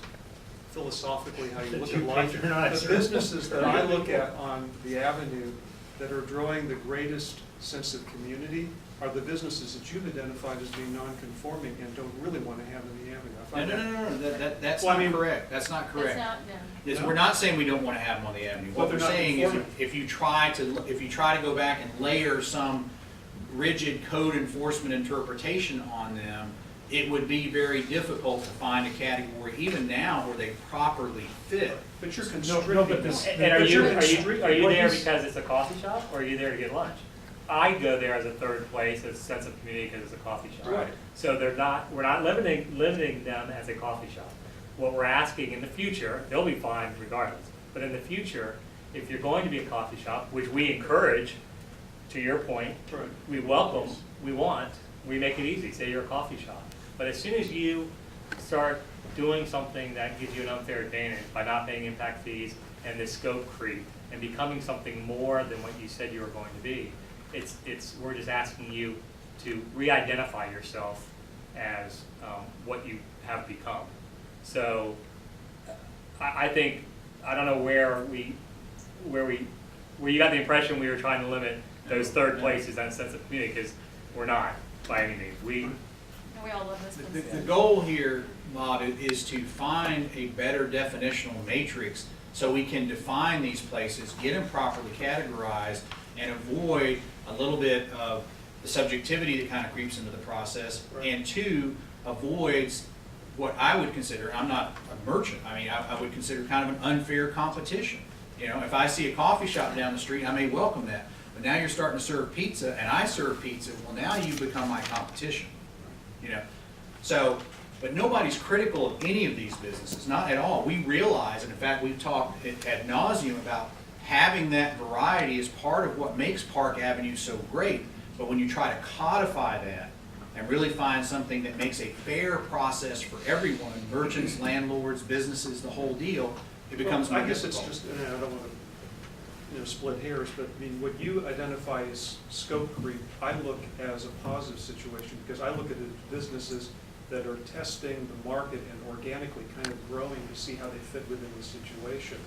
philosophically how you That look you at life. patronize. The businesses that I look at on the avenue that are drawing the greatest sense of community are the businesses that you've identified as being non-conforming and don't really want to have in the avenue. I No, find no, that's Well, I not mean- correct. That's not correct. It's not, no. Is we're not saying we don't want to have them on the avenue. Well, What we're they're not saying is conforming. if you try to go back and layer some rigid code enforcement interpretation on them, it would be very difficult to find a category, even now, where they properly fit. But you're No, constricting. no, but this- And are But you, you're are you constricting. there because it's a coffee shop, or are you there to get lunch? I go there as a third place, as a sense of community, because it's a coffee shop. Right. So we're not limiting them as a coffee shop. What we're asking in the future, they'll be fine regardless, but in the future, if you're going to be a coffee shop, which we encourage, to your point, Right. we welcome, we make it easy, say you're a coffee shop. But as soon as you start doing something that gives you an unfair advantage by not paying impact fees and this scope creep and becoming something more than what you said you were going to be, we're just asking you to re-identify yourself as what you have become. So I think, I don't know where you got the impression we were trying to limit those third places, that sense of community, because we're not by any means. And we all love this The one. goal here, Bob, is to find a better definitional matrix so we can define these places, get them properly categorized, and avoid a little bit of the subjectivity that kind of creeps into the process, and two, avoids what I would consider, I'm not a merchant, I would consider kind of an unfair competition. You know, if I see a coffee shop down the street, I may welcome that, but now you're starting to serve pizza, and I serve pizza, well, now you become my competition. You know, so, but nobody's critical of any of these businesses, not at all. We realize, and in fact, we've talked ad nauseum about having that variety as part of what makes Park Avenue so great. But when you try to codify that and really find something that makes a fair process for everyone, merchants, landlords, businesses, the whole deal, it becomes more I guess difficult. it's just, and I don't want to split hairs, but I mean, what you identify as scope creep, I look as a positive situation, because I look at it as businesses that are testing the market and organically kind of growing to see how they fit within the situation,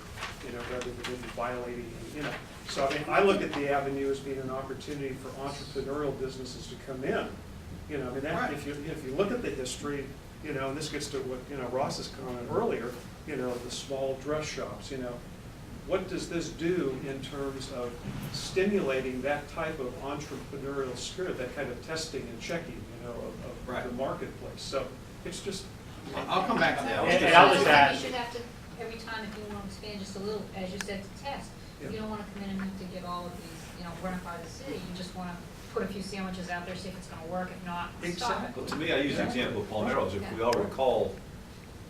rather than maybe violating, So I mean, I look at the avenue as being an opportunity for entrepreneurial businesses to come in. I mean, that, if you look at the history, and this gets to what, Ross's comment earlier, the small dress shops, what does this do in terms of stimulating that type of entrepreneurial spirit, that kind of testing and checking, of the marketplace? So it's just. I'll come back to that. And I'll just add- You should have to, every time if you want to expand just a little, as you said, to test. You don't want to come in and have to get all of these, run it by the city. You just want to put a few sandwiches out there, see if it's going to work. If not, stop it. Well, to me, I use the example of Palmero's. If we all recall,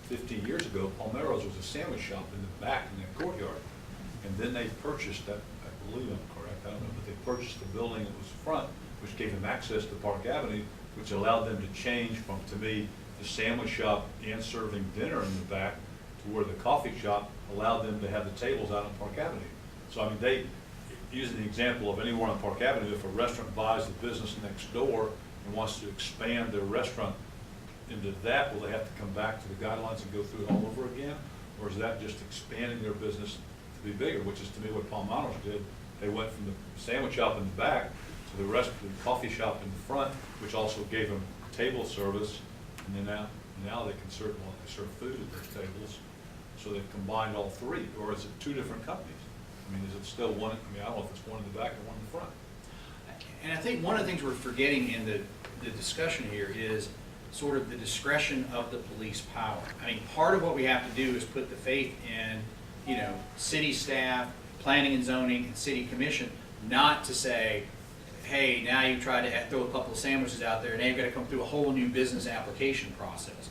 15 years ago, Palmero's was a sandwich shop in the back in the courtyard. And then they purchased that, I believe I'm correct, I don't know, but they purchased the building that was front, which gave them access to Park Avenue, which allowed them to change from, to me, the sandwich shop and serving dinner in the back to where the coffee shop allowed them to have the tables out on Park Avenue. So I mean, using the example of anywhere on Park Avenue, if a restaurant buys the business next door and wants to expand their restaurant into that, will they have to come back to the guidelines and go through it all over again? Or is that just expanding their business to be bigger, which is to me what Palmero's did? They went from the sandwich shop in the back to the rest of the coffee shop in the front, which also gave them table service. And then now they can serve food at their tables. So they've combined all three, or is it two different companies? I mean, is it still one? I mean, I don't know if it's one in the back or one in the front. And I think one of the things we're forgetting in the discussion here is sort of the discretion of the police power. I mean, part of what we have to do is put the faith in, city staff, planning and zoning, and city commission, not to say, hey, now you try to throw a couple of sandwiches out there and they've got to come through a whole new business application process.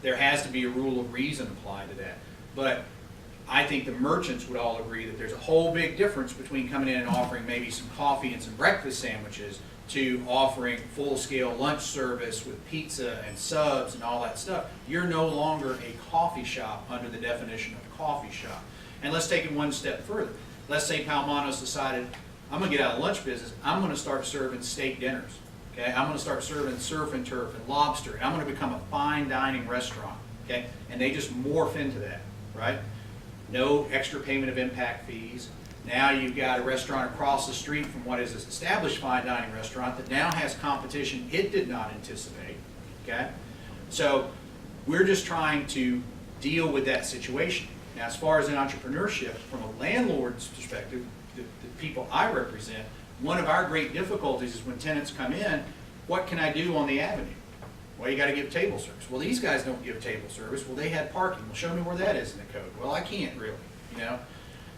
There has to be a rule of reason applied to that. But I think the merchants would all agree that there's a whole big difference between coming in and offering maybe some coffee and some breakfast sandwiches to offering full-scale lunch service with pizza and subs and all that stuff. You're no longer a coffee shop under the definition of a coffee shop. And let's take it one step further. Let's say Palmanos decided, I'm going to get out of the lunch business. I'm going to start serving steak dinners. Okay, I'm going to start serving surf and turf and lobster. And I'm going to become a fine dining restaurant. Okay, and they just morph into that, right? No extra payment of impact fees. Now you've got a restaurant across the street from what is an established fine dining restaurant that now has competition it did not anticipate. Okay, so we're just trying to deal with that situation. Now, as far as an entrepreneurship, from a landlord's perspective, the people I represent, one of our great difficulties is when tenants come in, what can I do on the avenue? Well, you got to give table service. Well, these guys don't give table service. Well, they had parking. Well, show me where that is in the code. Well, I can't really,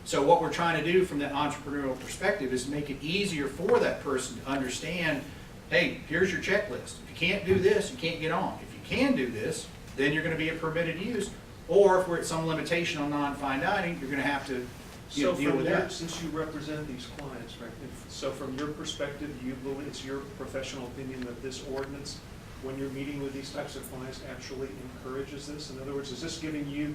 So what we're trying to do from that entrepreneurial perspective is make it easier for that person to understand, hey, here's your checklist. If you can't do this, you can't get on. If you can do this, then you're going to be a permitted use. Or if we're at some limitation on non-fine dining, you're going to have to deal with that. Since you represent these clients, right, so from your perspective, you believe it's your professional opinion that this ordinance, when you're meeting with these types of clients, actually encourages this? In other words, is this giving you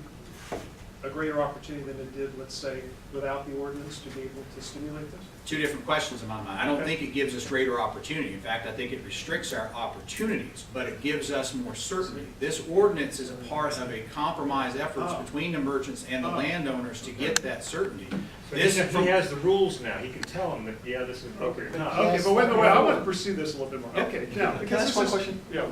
a greater opportunity than it did, let's say, without the ordinance to be able to stimulate this? Two different questions in my mind. I don't think it gives us greater opportunity. In fact, I think it restricts our opportunities, but it gives us more certainty. This ordinance is a part of a compromise efforts between the merchants and the landowners to get that certainty. So he has the rules now, he can tell them that, yeah, this is appropriate. No, okay, but wait, I want to pursue this a little bit more. Yep. Okay, now. Can I ask one question? Yeah.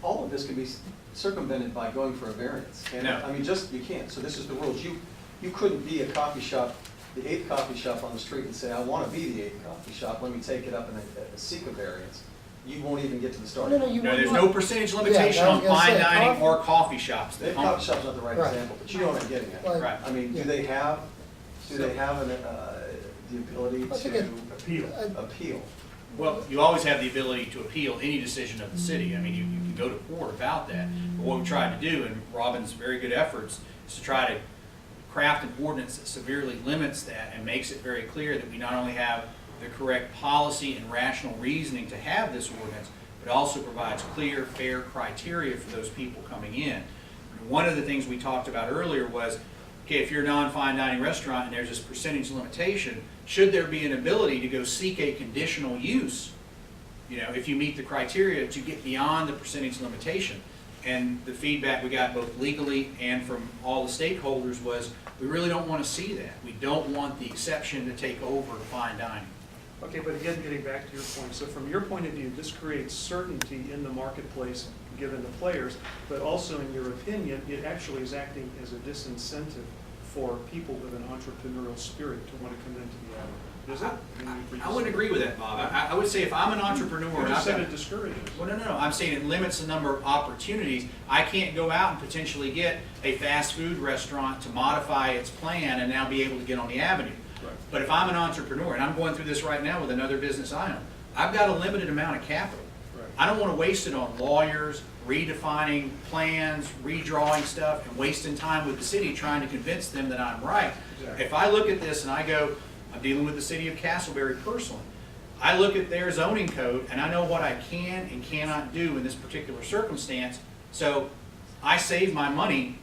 All of this can be circumvented by going for a variance. No. I mean, you can't. So this is the rules. You couldn't be a coffee shop, the 8th coffee shop on the street and say, I want to be the 8th coffee shop, let me take it up and seek a variance. You won't even get to the starting. No, you No, wouldn't. there's no percentage limitation Yeah, I on was gonna fine say, dining or coffee shops. The coffee shop's not the right Right. example, but you know what I'm getting at. Like- Right. I mean, do they have the ability I think to appeal? Well, you always have the ability to appeal any decision of the city. I mean, you can go to court about that. But what we tried to do, and Robin's very good efforts, is to try to craft an ordinance that severely limits that and makes it very clear that we not only have the correct policy and rational reasoning to have this ordinance, but also provides clear, fair criteria for those people coming in. One of the things we talked about earlier was okay, if you're a non-fine dining restaurant and there's this percentage limitation, should there be an ability to go seek a conditional use, you know, if you meet the criteria to get beyond the percentage limitation? And the feedback we got both legally and from all the stakeholders was, we really don't want to see that. We don't want the exception to take over fine dining. Okay, but again, getting back to your point, so from your point of view, this creates certainty in the marketplace given the players, but also in your opinion, it actually is acting as a disincentive for people with an entrepreneurial spirit to want to come into the avenue. Is it? I wouldn't agree with that, Bob. I would say if I'm an entrepreneur, You and just I've said got, it discourages. well, no, I'm saying it limits the number of opportunities. I can't go out and potentially get a fast food restaurant to modify its plan and now be able to get on the avenue. Right. But if I'm an entrepreneur, and I'm going through this right now with another business I own, I've got a limited amount of capital. Right. I don't want to waste it on lawyers, redefining plans, redrawing stuff, and wasting time with the city trying to convince them that I'm right. Exactly. If I look at this and I go, I'm dealing with the city of Castleberry personally, I look at their zoning code and I know what I can and cannot do in this particular circumstance, so I save my money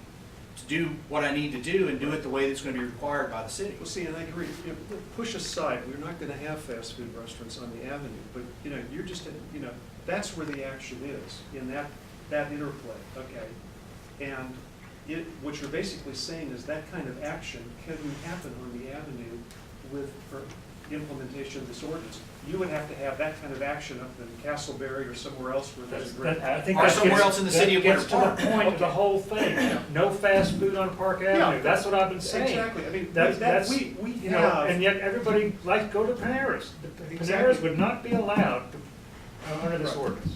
to do what I need to do and do it the way that's going to be required by the city. Well, see, and I agree, you know, push aside, we're not gonna have fast food restaurants on the avenue, but, you know, you're just, you know, that's where the action is, in that interplay, okay? And what you're basically saying is that kind of action couldn't happen on the avenue with implementation of this ordinance. You would have to have that kind of action up in Castleberry or somewhere else where there's a great. I think Or that somewhere gets- else in the city of that Winter gets to Park. the point of the whole thing, no fast food on Park Avenue, that's what I've been saying. Exactly, I mean, That's, we you know, have. and yet everybody likes to go to Paneras. Exactly. Paneras would not be allowed under this Right. ordinance.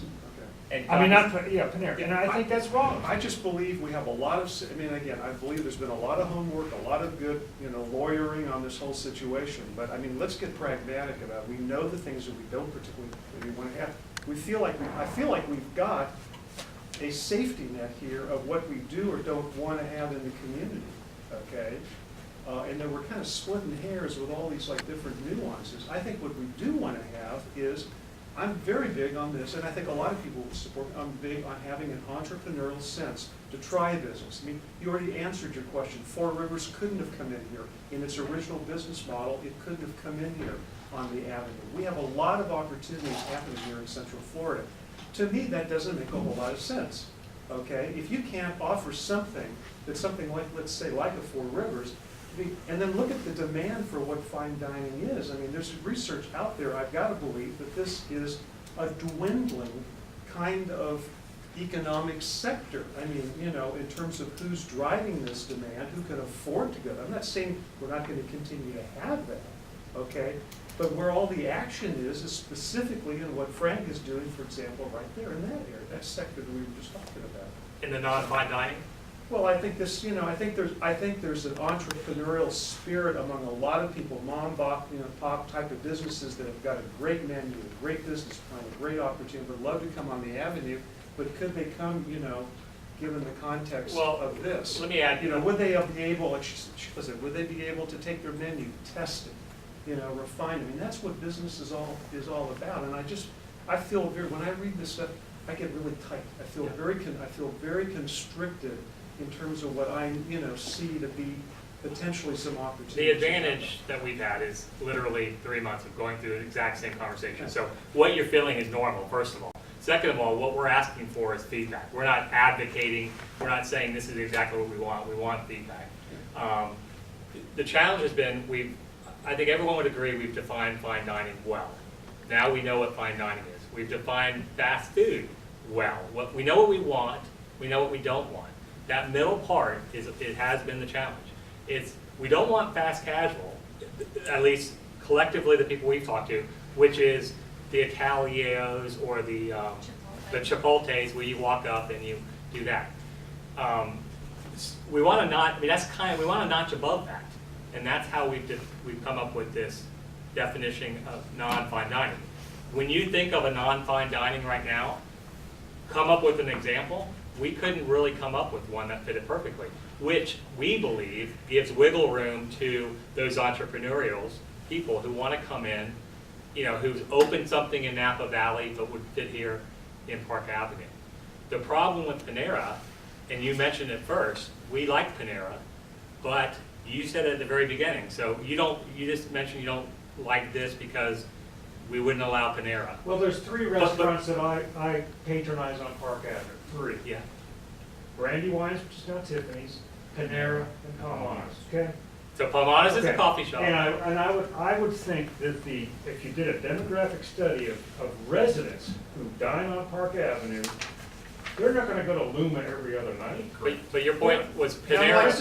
Okay. I mean, not, Panera, and I think that's wrong. I just believe we have a lot of, I mean, again, I believe there's been a lot of homework, a lot of good, you know, lawyering on this whole situation. But I mean, let's get pragmatic about it. We know the things that we don't particularly want to have. I feel like we've got a safety net here of what we do or don't want to have in the community, okay? And then we're kind of splitting hairs with all these like different nuances. I think what we do want to have is, I'm very big on this, and I think a lot of people would support, I'm big on having an entrepreneurial sense to try a business. I mean, you already answered your question. Four Rivers couldn't have come in here. In its original business model, it couldn't have come in here on the avenue. We have a lot of opportunities happening here in Central Florida. To me, that doesn't make a whole lot of sense, okay? If you can't offer something that's something like, let's say, like a Four Rivers, and then look at the demand for what fine dining is. I mean, there's research out there, I've got to believe, that this is a dwindling kind of economic sector. I mean, you know, in terms of who's driving this demand, who can afford to go. I'm not saying we're not going to continue to have that, okay? But where all the action is specifically in what Frank is doing, for example, right there in that area, that sector that we were just talking about. In the non-fine dining? Well, I think this, you know, I think there's an entrepreneurial spirit among a lot of people, mom, pop, you know, pop type of businesses that have got a great menu, a great business plan, a great opportunity, would love to come on the avenue, but could they come, you know, given the context Well, of this? let me add, You know, would they be able, listen, would they be able to take their menu, test it, you know, refine it? I mean, that's what business is all about. And I feel when I read this stuff, I get really tight. I feel very constricted in terms of what I, you know, see to be potentially some opportunities. The advantage that we've had is literally 3 months of going through the exact same conversation. So what you're feeling is normal, first of all. Second of all, what we're asking for is feedback. We're not advocating, we're not saying this is exactly what we want feedback. The challenge has been, I think everyone would agree we've defined fine dining well. Now we know what fine dining is. We've defined fast food well. We know what we want, we know what we don't want. That middle part it has been the challenge. We don't want fast casual, at least collectively the people we've talked to, which is the Italios or the Chipotles where you walk up and you do that. We want to we want to notch above that, and that's how we've come up with this definition of non-fine dining. When you think of a non-fine dining right now, come up with an example. We couldn't really come up with one that fitted perfectly, which we believe gives wiggle room to those entrepreneurial people who want to come in, you know, who's opened something in Napa Valley but would fit here in Park Avenue. The problem with Panera, and you mentioned it first, we like Panera, But you said at the very beginning, so you just mentioned you don't like this because we wouldn't allow Panera. Well, there's three restaurants that I patronize on Park Avenue, three. Yeah. Brandywines, which is now Tiffany's, Panera, and Palma's, okay? So Palmadas is a Okay. coffee shop. And I would think that if you did a demographic study of residents who dine on Park Avenue, they're not gonna go to Luma every other night. But your point was Now, Panera. this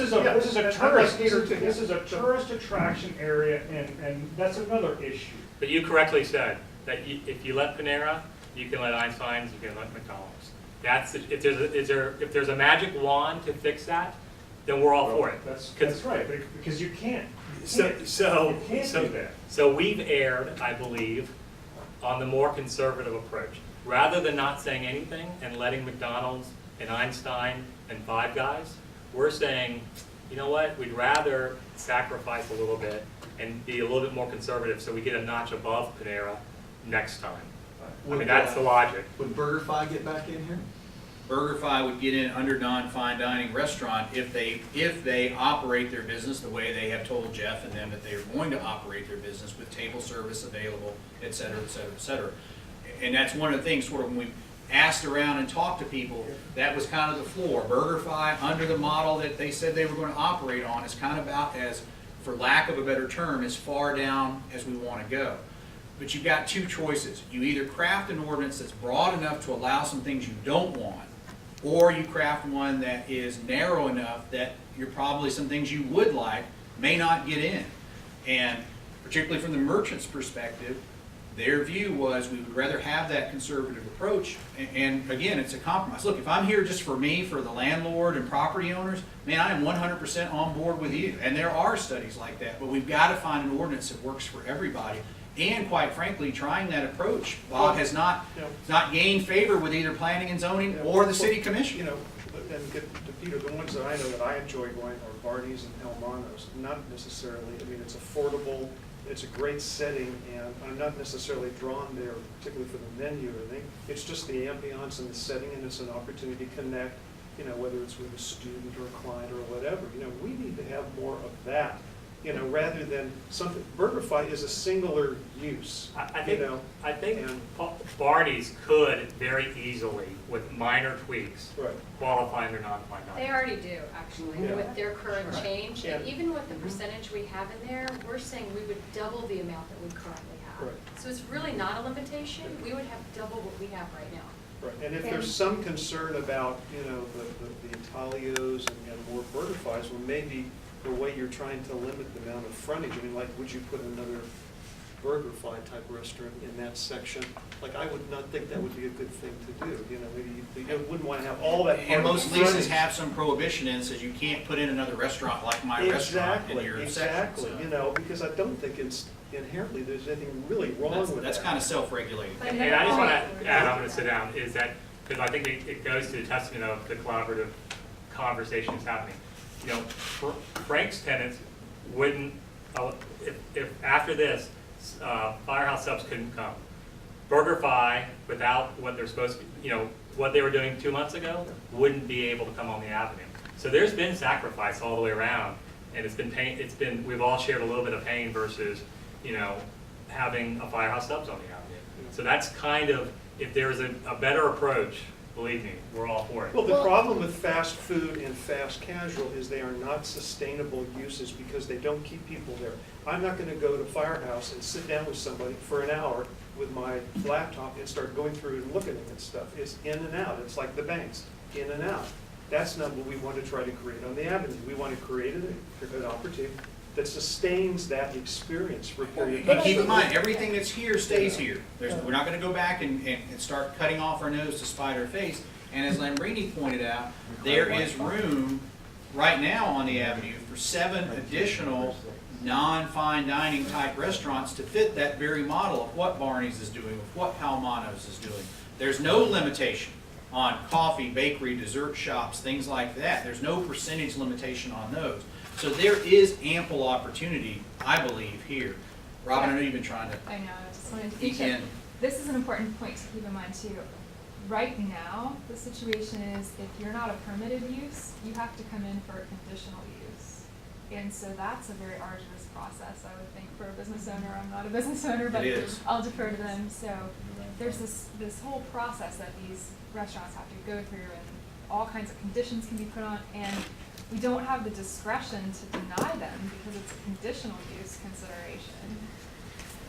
is a tourist attraction area, and that's another issue. But you correctly said that if you let Panera, you can let Einstein's, you can let McDonald's. If there's a magic wand to fix that, then we're all for it. That's right, because you can't. So You can't do that. So we've erred, I believe, on the more conservative approach. Rather than not saying anything and letting McDonald's and Einstein and Five Guys, we're saying, you know what, we'd rather sacrifice a little bit and be a little bit more conservative so we get a notch above Panera next time. I mean, that's the logic. Would BurgerFi get back in here? BurgerFi would get in under non-fine dining restaurant if they operate their business the way they have told Jeff and them that they are going to operate their business with table service available, et cetera, et cetera, et cetera. And that's one of the things, sort of, when we asked around and talked to people, that was kind of the floor. BurgerFi, under the model that they said they were going to operate on, is kind of about as, for lack of a better term, as far down as we want to go. But you've got two choices. You either craft an ordinance that's broad enough to allow some things you don't want, or you craft one that is narrow enough that you're probably some things you would like may not get in. And particularly from the merchant's perspective, their view was we would rather have that conservative approach. And again, it's a compromise. Look, if I'm here just for me, for the landlord and property owners, man, I am 100% on board with you. And there are studies like that, but we've got to find an ordinance that works for everybody. And quite frankly, trying that approach, Bob, has not gained favor with either planning and zoning or the city commission. You know, and get to Peter, the ones that I know that I enjoy going are Barney's and El Manos. Not necessarily, I mean, it's affordable, it's a great setting, and I'm not necessarily drawn there, particularly for the menu or anything. It's just the ambiance and the setting, and it's an opportunity to connect, you know, whether it's with a student or a client or whatever. You know, we need to have more of that. You know, rather than something, BurgerFi is a singular use. I you think know, and- Barney's could very easily, with minor tweaks, Right. qualify under non-fine dining. They already do, actually, Yeah. with their current change. And Yeah. even with the percentage we have in there, we're saying we would double the amount that we currently have. Right. So it's really not a limitation. We would have double what we have right now. Right, and if there's some concern about, you know, the Italios and more BurgerFis, well, maybe the way you're trying to limit the amount of frontage, I mean, like, would you put another BurgerFi type restaurant in that section? Like, I would not think that would be a good thing to do, you know, maybe you wouldn't want to have all that. And most parking leases frontage. have some prohibition in, says you can't put in another restaurant like my restaurant in your section. Exactly, so. you know, because I don't think it's inherently, there's anything really wrong with that. That's kind of self-regulating. But And I just want to add, I'm going to sit down, is that, because I think it goes to the testament of the collaborative conversations happening. You know, Frank's tenants wouldn't, if after this, Firehouse Subs couldn't come. BurgerFi, without what they're supposed to, you know, what they were doing 2 months ago, wouldn't be able to come on the avenue. So there's been sacrifice all the way around, and it's been pain, we've all shared a little bit of pain versus, you know, having a Firehouse Subs on the avenue. So that's kind of, if there's a better approach, believe me, we're all for it. Well, the problem with fast food and fast casual is they are not sustainable uses because they don't keep people there. I'm not gonna go to Firehouse and sit down with somebody for an hour with my laptop and start going through and looking at stuff. It's in and out, it's like the banks, in and out. That's not what we want to try to create on the avenue. We want to create an opportunity that sustains that experience for a period of time. And keep in mind, everything that's here stays here. We're not going to go back and start cutting off our nose to spite our face. And as Lambrini pointed out, there is room right now on the avenue for 7 additional non-fine dining type restaurants to fit that very model of what Barney's is doing, of what Palmanos is doing. There's no limitation on coffee, bakery, dessert shops, things like that. There's no percentage limitation on those. So there is ample opportunity, I believe, here. Robin, I know you've been trying to. I know, I just wanted to You be can. This is an important point to keep in mind too. Right now, the situation is if you're not a permitted use, you have to come in for a conditional use. And so that's a very arduous process, I would think, for a business owner. I'm not a business owner, but It is. I'll defer to them. So there's this whole process that these restaurants have to go through, and all kinds of conditions can be put on, and we don't have the discretion to deny them because it's a conditional use consideration.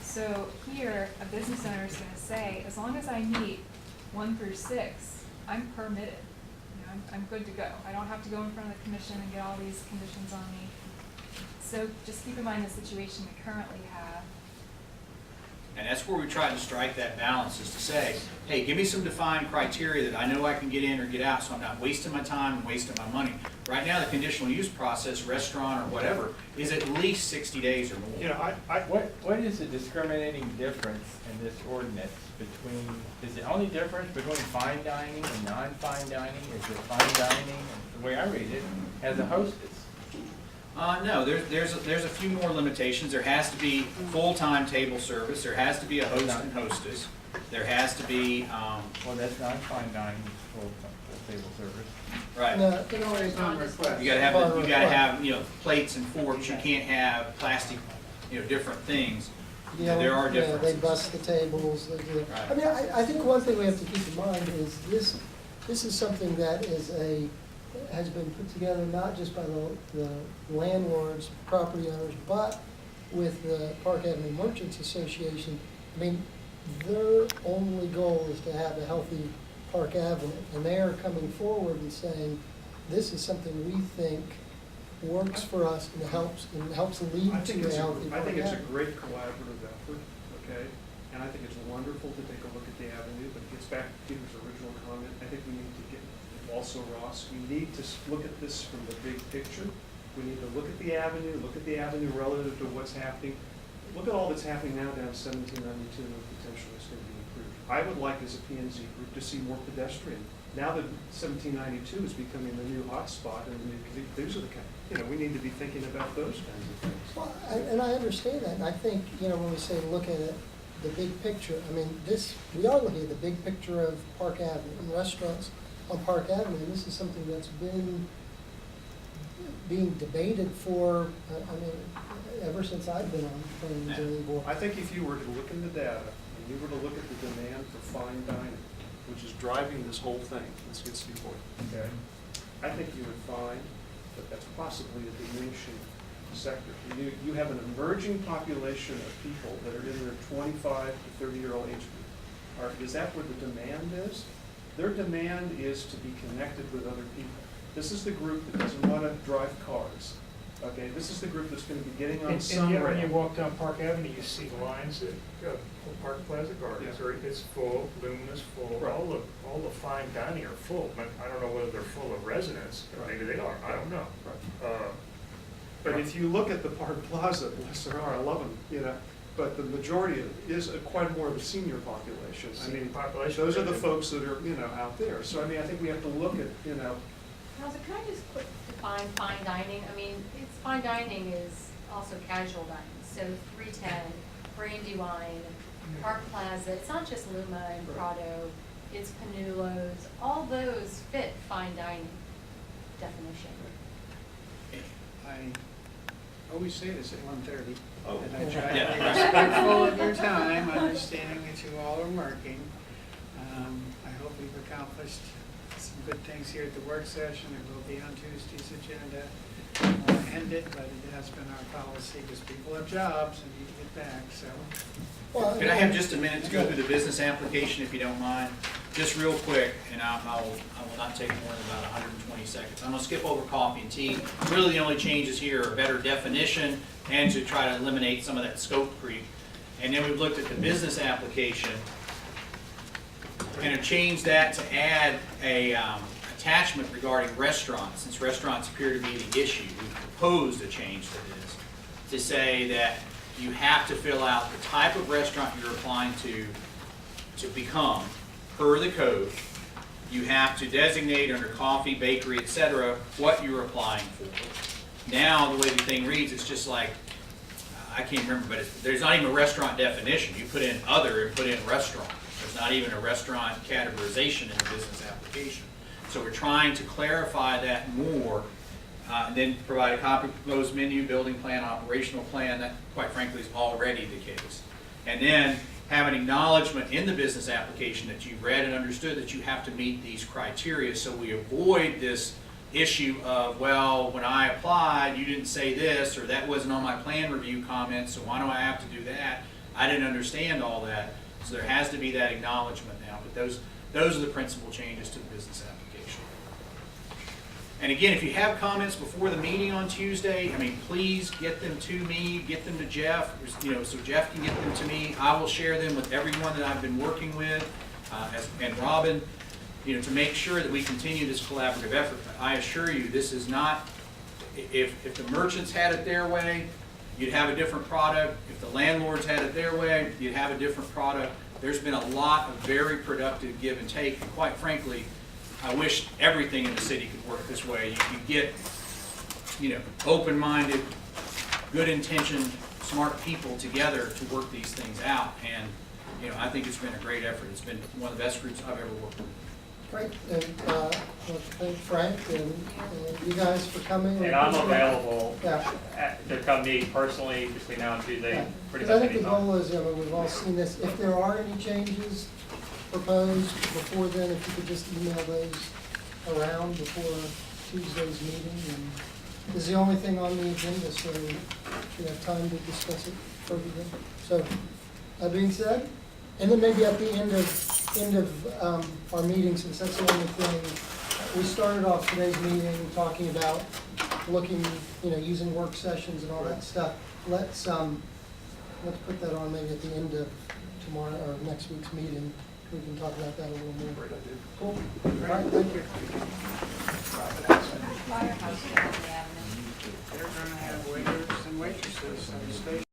So here, a business owner is gonna say, as long as I meet 1 through 6, I'm permitted. You know, I'm good to go. I don't have to go in front of the commission and get all these conditions on me. So just keep in mind the situation we currently have. And that's where we try to strike that balance, is to say, hey, give me some defined criteria that I know I can get in or get out, so I'm not wasting my time and wasting my money. Right now, the conditional use process, restaurant or whatever, is at least 60 days or more. You know, What is the discriminating difference in this ordinance between, is the only difference between fine dining and non-fine dining is that fine dining, the way I read it, has a hostess? No, there's a few more limitations. There has to be full-time table service, there has to be a host and hostess, there has to be, Well, that's non-fine dining, full table service. right. No, You can always on request. You gotta have, you know, plates and forks, you can't have plastic, you know, different things. Yeah, There are yeah, differences. they bust the tables, they do. Right. I mean, I think one thing we have to keep in mind is this is something that has been put together not just by the landlords, property owners, but with the Park Avenue Merchants Association. I mean, their only goal is to have a healthy Park Avenue, and they are coming forward and saying, this is something we think works for us and helps lead I think to a it's healthy I Park think it's a Avenue. great collaborative effort, okay? And I think it's wonderful to take a look at the avenue, but it gets back to Peter's original comment. I think we need to get, also Ross, we need to look at this from the big picture. We need to look at the avenue relative to what's happening. Look at all that's happening now down 1792 and the potential that's going to be improved. I would like, as a P and Z group, to see more pedestrian. Now that 1792 is becoming the new hotspot, and these are the kind, you know, we need to be thinking about those kinds of things. Well, and I understand that, and I think, you know, when we say look at it, the big picture, I mean, we are looking at the big picture of Park Avenue and restaurants on Park Avenue, and this is something that's been being debated for, I mean, ever since I've been on planning and zoning board. I think if you were to look in the data, and you were to look at the demand for fine dining, which is driving this whole thing, let's get Steve Boyd, okay? I think you would find that that's possibly a diminishing sector. You have an emerging population of people that are in their 25 to 30-year-old age group. Is that where the demand is? Their demand is to be connected with other people. This is the group that doesn't want to drive cars. Okay, this is the group that's going to be getting on some And yet, when rail. you walk down Park Avenue, you see lines at Park Plaza Gardens, Yeah. or it's full, Lumina's full, Right. all the fine dining are full, but I don't know whether they're full of residents, or Right. maybe they are, I don't know. Right. But if you look at the Park Plaza, bless their heart, I love them, you know, but the majority of it is quite more of a senior population. I Senior mean, population. those are the folks that are, you know, out there. So I mean, I think we have to look at, you know, Now, can I just define fine dining? I mean, it's fine dining is also casual dining, so 310, Brandywine, Park Plaza, it's not just Luma and Right. Prado, it's Panulos, all those fit fine dining definition. I always say this at 1:30. Oh. And I try to Yeah. be respectful of your time, understanding that you all are working. I hope we've accomplished some good things here at the work session. It will be on Tuesday's agenda. We'll end it, but it has been our policy because people have jobs and need to get back, so. Well, Can I have just a minute to go through the business application, if you don't mind? Just real quick, and I will not take more than about 120 seconds. I'm gonna skip over coffee and tea. Really, the only changes here are better definition and to try to eliminate some of that scope creep. And then we've looked at the business application and have changed that to add a attachment regarding restaurants, since restaurants appear to be the issue. We've proposed a change to this to say that you have to fill out the type of restaurant you're applying to become per the code. You have to designate under coffee, bakery, etc., what you're applying for. Now, the way the thing reads, it's just like, I can't remember, but there's not even a restaurant definition. You put in other and put in restaurant. There's not even a restaurant categorization in the business application. So we're trying to clarify that more And then provide a copy of proposed menu, building plan, operational plan. That, quite frankly, is already the case. And then have an acknowledgement in the business application that you've read and understood that you have to meet these criteria, so we avoid this issue of, well, when I applied, you didn't say this, or that wasn't on my plan review comments, so why do I have to do that? I didn't understand all that. So there has to be that acknowledgement now, but those are the principal changes to the business application. And again, if you have comments before the meeting on Tuesday, I mean, please get them to me, get them to Jeff, so Jeff can get them to me. I will share them with everyone that I've been working with, and Robin, to make sure that we continue this collaborative effort. But I assure you, this is not, if the merchants had it their way, you'd have a different product. If the landlords had it their way, you'd have a different product. There's been a lot of very productive give and take, and quite frankly, I wish everything in the city could work this way. You get, open-minded, good-intentioned, smart people together to work these things out. And, I think it's been a great effort. It's been one of the best groups I've ever worked with. Great, and I want to thank Frank and you guys for coming. And I'm available Yeah. to come meet personally between now and Tuesday, Yeah. pretty Because I much think the anytime. goal is, we've all seen this, if there are any changes proposed before then, if you could just email those around before Tuesday's meeting. And this is the only thing on the agenda, so we have time to discuss it further then. So, that being said, and then maybe at the end of our meeting, since that's the only thing, we started off today's meeting talking about looking, using work sessions and all that stuff. Let's put that on maybe at the end of tomorrow or next week's meeting. We can talk about that a little more. Great idea. Cool. All right, thank you. Firehouse down the avenue. They're gonna have waiters and waitresses on the stage.